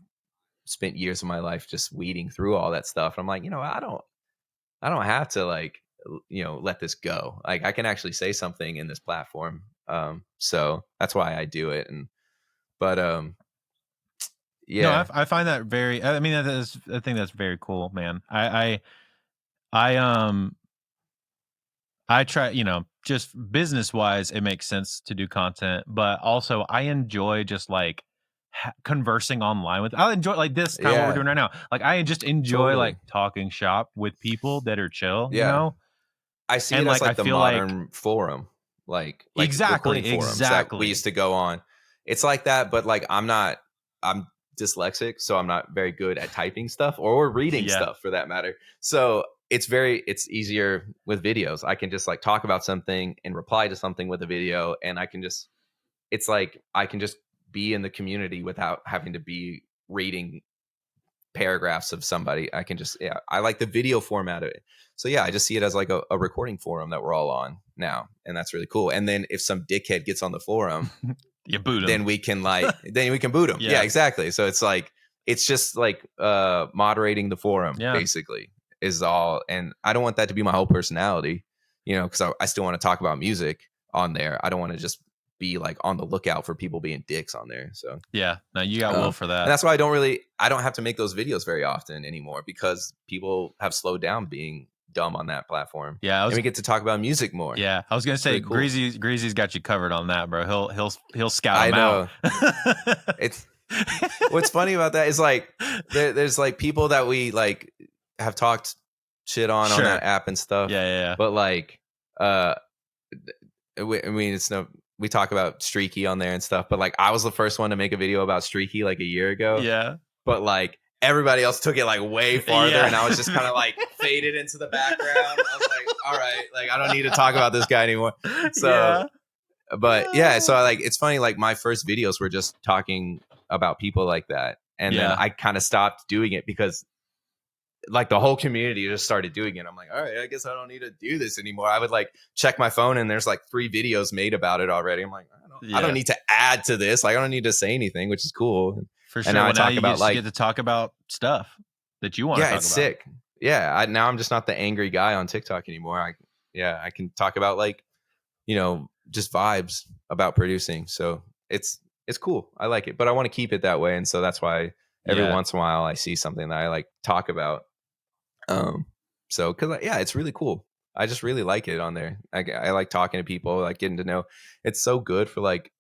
spent years of my life just weeding through all that stuff. I'm like, I don't have to like let this go. Like I can actually say something in this platform. So that's why I do it. And but No, yeah. I find that very. I mean, I think that's very cool, man. I try, just business wise, it makes sense to do content, but also I enjoy just like conversing online with. I enjoy like this kind of what we're doing right now. Like I just enjoy Totally. like talking shop with people that are chill, Yeah. I see and it as like I like the feel like modern forum, like recording forums that we exactly. used to go on. It's like that, but like I'm dyslexic, so I'm not very good at typing stuff or reading Yeah. stuff for that matter. So it's easier with videos. I can just like talk about something and reply to something with a video, and it's like I can just be in the community without having to be reading paragraphs of somebody. I can just, I like the video format of it. So yeah, I just see it as like a recording forum that we're all on now, and that's really cool. And then if some dickhead gets on the forum, You boot then them. we can boot them. Yeah. Yeah, exactly. So it's like it's just like moderating the forum Yeah. basically is all. And I don't want that to be my whole personality, because I still want to talk about music on there. I don't want to just be like on the lookout for people being dicks on there. So Yeah, no, you got will for that. and that's why I don't have to make those videos very often anymore, because people have slowed down being dumb on that platform. Yeah, and we get to talk about music more. Yeah, I was gonna say really cool. Greasy's got you covered on that, bro. He'll scout I him know. out. It's what's funny about that is like there's like people that we like have talked shit on Sure. that app and stuff. Yeah. But like I mean, we talk about Streaky on there and stuff, but like I was the first one to make a video about Streaky like a year ago. Yeah. But like everybody else took it like way farther, Yeah. and I was just kind of like faded into the background. I was like, all right, like I don't need to talk about this guy anymore. So Yeah. but yeah, so like it's funny, like my first videos were just talking about people like that, and then I kind of stopped doing it because like the whole community just started doing it. I'm like, all right, I guess I don't need to do this anymore. I would like check my phone and there's like 3 videos made about it already. I'm like, I don't need to add to this. Like I don't need to say anything, which is cool. For sure. And now I talk you about like get to talk about stuff that you want to talk about. Yeah, it's sick. Yeah, now I'm just not the angry guy on TikTok anymore. I can talk about like, just vibes about producing. So it's cool. I like it, but I want to keep it that way. And so that's why every once in a while I see something that I like talk about. So cause it's really cool. I just really like it on there. I like talking to people, like getting to know. It's so good for like,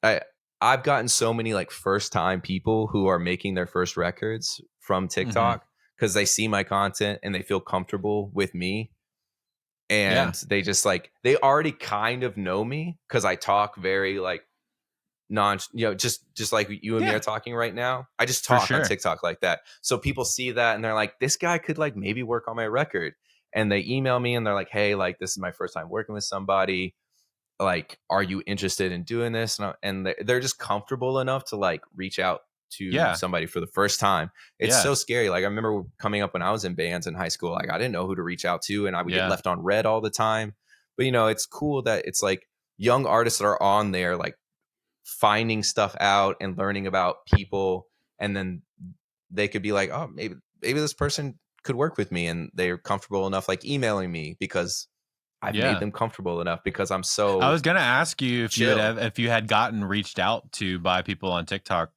I've gotten so many like first time people who are making their first records from TikTok because they see my content and they feel comfortable with me. And they just like, they already kind of know me because I talk very like just like you and me are talking right now. I just talk on TikTok like that. So people see that and they're like, this guy could like maybe work on my record. And they email me and they're like, hey, like this is my first time working with somebody. Like, are you interested in doing this? And they're just comfortable enough to like reach out to somebody for the first time. It's so scary. Like I remember coming up when I was in bands in high school, like I didn't know who to reach out to and I would get left on red all the time. But it's cool that it's like young artists that are on there, like finding stuff out and learning about people. And then they could be like, oh, maybe this person could work with me. And they're comfortable enough, like emailing me because I've made them comfortable enough because I'm so. I was going to ask you chill. if you had gotten reached out to by people on TikTok,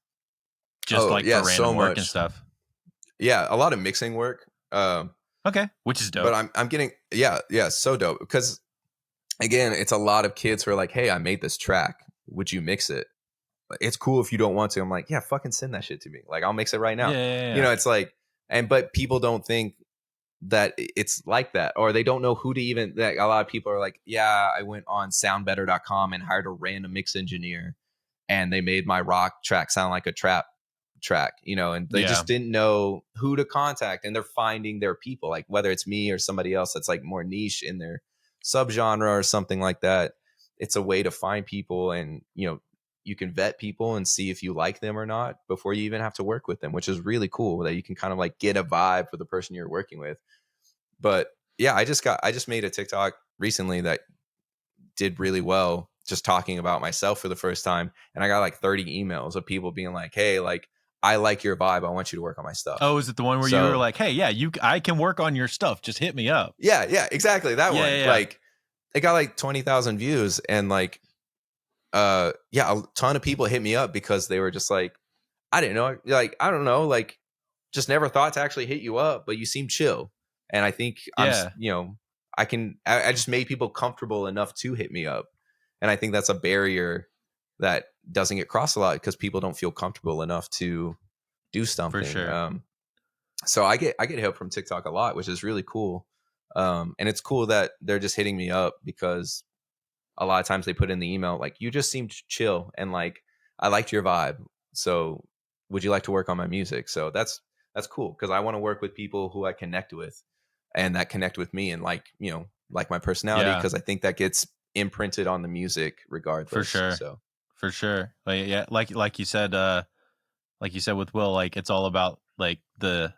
just for random work and stuff. Yeah, a lot of mixing work. Okay, which is dope. But I'm getting so dope because again, it's a lot of kids who are like, hey, I made this track. Would you mix it? It's cool if you don't want to. I'm like, yeah, fucking send that shit to me. Like I'll mix it right now. Yeah. It's like, but people don't think that it's like that, or they don't know who to even, like, a lot of people are like, yeah, I went on soundbetter.com and hired a random mix engineer and they made my rock track sound like a trap track, and they just didn't know who to contact, and they're finding their people, like whether it's me or somebody else that's like more niche in their subgenre or something like that. It's a way to find people, and you can vet people and see if you like them or not before you even have to work with them, which is really cool that you can kind of like get a vibe for the person you're working with. But yeah, I just made a TikTok recently that did really well, just talking about myself for the first time. And I got like 30 emails of people being like, hey, like, I like your vibe. I want you to work on my stuff. Oh, is it the one where you were like, hey, yeah, I can work on your stuff. Just hit me up. Yeah, exactly. That one. Yeah. Like, it got like 20,000 views, and like, a ton of people hit me up because they were just like, I didn't know, like, I don't know, like, just never thought to actually hit you up, but you seem chill. And I think I just made people comfortable enough to hit me up. And I think that's a barrier that doesn't get crossed a lot because people don't feel comfortable enough to do something. For sure. So I get help from TikTok a lot, which is really cool. And it's cool that they're just hitting me up because a lot of times they put in the email, like, you just seemed chill and like, I liked your vibe. So would you like to work on my music? So that's cool, because I want to work with people who I connect with and that connect with me and like my personality, because I think that gets imprinted on the music regardless. For sure. So for sure. Like you said with Will, like, it's all about like the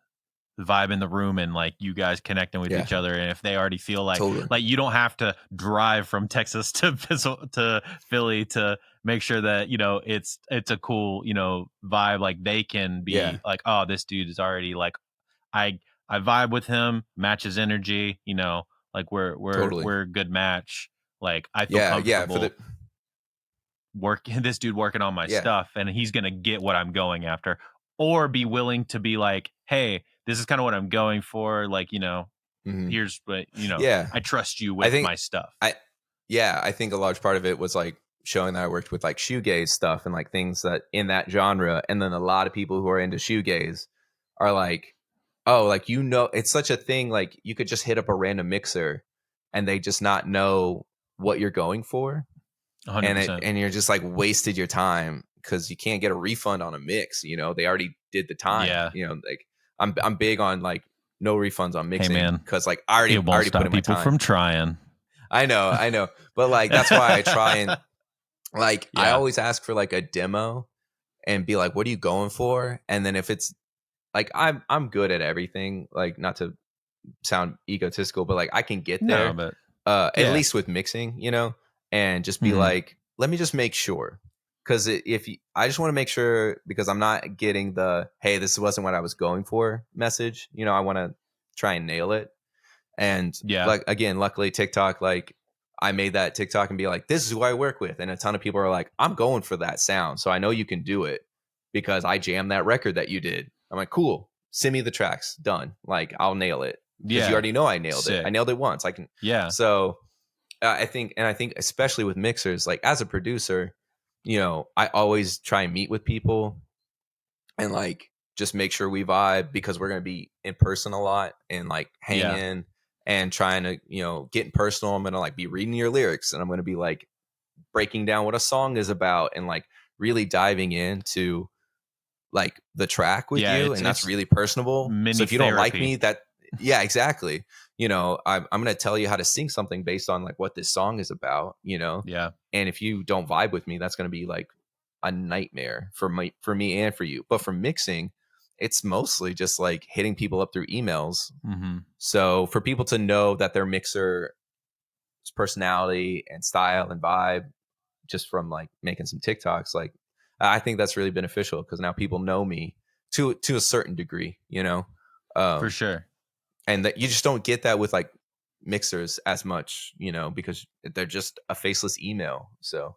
vibe in the room and like you guys connecting with each other. And if they already feel like like you don't have to drive from Texas to Philly to make sure that it's a cool vibe, like they can be like, oh, this dude is already like, I vibe with him, matches energy, like we're a good match, like I feel comfortable this dude working on my stuff, and he's gonna get what I'm going after, or be willing to be like, hey, this is kind of what I'm going for, like, here's what I trust you with my stuff. I think a large part of it was like showing that I worked with like shoegaze stuff and like things that in that genre, and then a lot of people who are into shoegaze are like, oh, like, it's such a thing, like you could just hit up a random mixer and they just not know what you're going for. 100%. And you're just like wasted your time because you can't get a refund on a mix. They already did the time. Like I'm big on like no refunds on mixing, because like I already put in my time. From trying. I know, but like that's why I try and like I always ask for like a demo and be like, what are you going for? And then if it's like I'm good at everything, like, not to sound egotistical, but like I can get there. No, but at least with mixing, and just be like, let me just make sure. Because I just want to make sure, because I'm not getting the, hey, this wasn't what I was going for message. I want to try and nail it. And like, again, luckily TikTok, like I made that TikTok and be like, this is who I work with. And a ton of people are like, I'm going for that sound. So I know you can do it because I jammed that record that you did. I'm like, cool, send me the tracks, done. Like, I'll nail it. Because you already know I nailed it. I nailed it once. I can. Yeah. So I think especially with mixers, like as a producer, I always try and meet with people and like just make sure we vibe, because we're going to be in person a lot and like hanging and trying to, getting personal. I'm going to like be reading your lyrics, and I'm going to be like breaking down what a song is about and like really diving into like the track with you. And that's really personable. So if you don't like me, exactly. I'm going to tell you how to sing something based on like what this song is about, Yeah. And if you don't vibe with me, that's going to be like a nightmare for me and for you. But for mixing, it's mostly just like hitting people up through emails. So for people to know that their mixer's personality and style and vibe, just from like making some TikToks, like I think that's really beneficial, because now people know me to a certain degree, For sure. And that you just don't get that with like mixers as much, because they're just a faceless email. So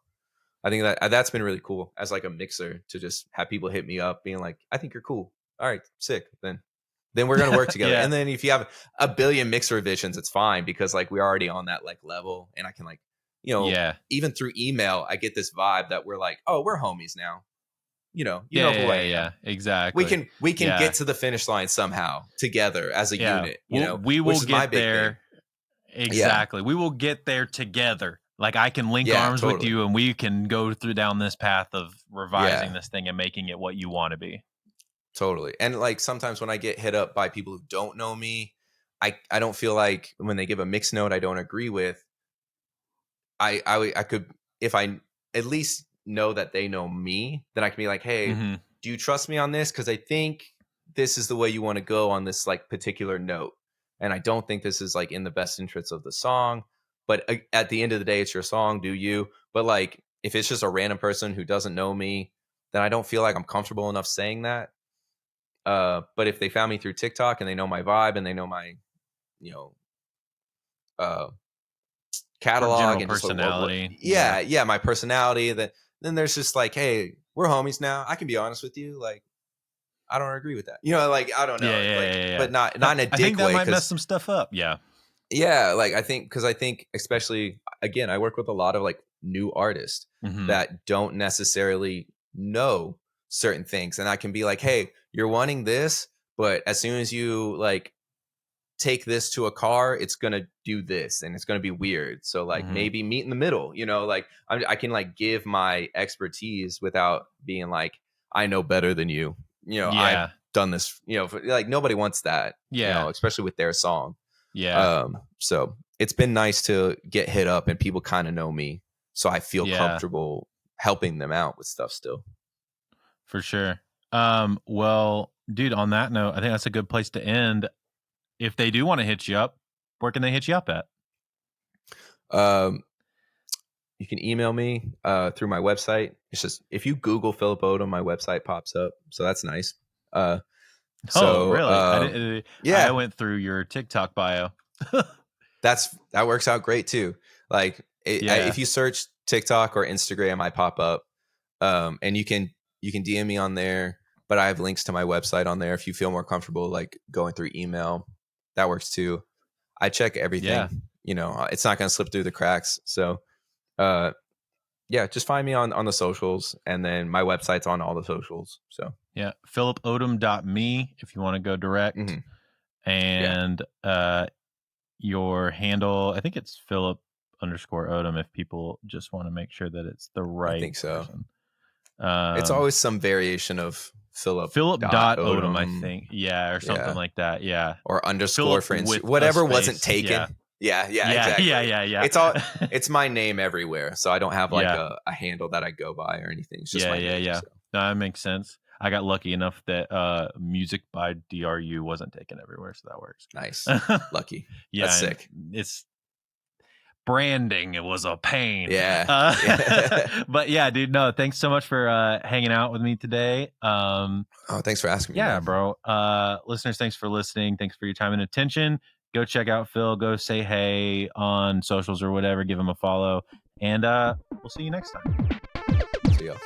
I think that's been really cool as like a mixer, to just have people hit me up being like, I think you're cool. All right, sick. Then we're going to work together. And then if you have a billion mixer revisions, it's fine, because like we're already on that like level, and I can like, even through email, I get this vibe that we're like, oh, we're homies now. you know who I am. Yeah, exactly. We can get to the finish line somehow together as a unit. We will get there. Thing. Exactly. We will get there together. Like I can link arms with you and we can go down this path of revising this thing and making it what you want to be. Totally. And like sometimes when I get hit up by people who don't know me, I don't feel like when they give a mixed note I don't agree with, I could, if I at least know that they know me, then I can be like, hey, do you trust me on this? Because I think this is the way you want to go on this like particular note. And I don't think this is like in the best interest of the song. But at the end of the day, it's your song, do you? But like, if it's just a random person who doesn't know me, then I don't feel like I'm comfortable enough saying that. But if they found me through TikTok and they know my vibe and they know my, catalog and personality, my personality, then there's just like, hey, we're homies now. I can be honest with you, like. I don't agree with that. Like, I don't know. But not in a dick way. I think that might mess some stuff up. Yeah. Yeah. Like, I think especially, again, I work with a lot of like new artists that don't necessarily know certain things. And I can be like, hey, you're wanting this, but as soon as you like take this to a car, it's going to do this and it's going to be weird. So like maybe meet in the middle, like I can like give my expertise without being like, I know better than you. I've done this, like nobody wants that, especially with their song. Yeah. So it's been nice to get hit up and people kind of know me. So I feel comfortable helping them out with stuff still. For sure. Well, dude, on that note, I think that's a good place to end. If they do want to hit you up, where can they hit you up at? You can email me through my website. It's just if you Google Phillip Odom, my website pops up. So that's nice. Really? I went through your TikTok bio. That works out great too. Like if you search TikTok or Instagram, I pop up. And you can DM me on there. But I have links to my website on there if you feel more comfortable like going through email. That works too. I check everything. It's not going to slip through the cracks. So. Just find me on the socials, and then my website's on all the socials. So philipodom.me if you want to go direct. And your handle, I think it's Phillip_Odom if people just want to make sure that it's the right. I think so. Person. It's always some variation of Phillip.Odom, I think. Or something like that. Yeah. Or underscore for Instagram. Whatever wasn't taken. Yeah, exactly. Yeah. It's my name everywhere, so I don't have like a handle that I go by or anything. It's just my name. So. No, that makes sense. I got lucky enough that music by DRU wasn't taken everywhere, so that works. Nice, lucky. That's sick. It's branding. It was a pain. But yeah, dude. No, thanks so much for hanging out with me today. Thanks for asking me. Yeah, bro. Listeners, thanks for listening. Thanks for your time and attention. Go check out Phil. Go say hey on socials or whatever. Give him a follow. And we'll see you next time. See y'all.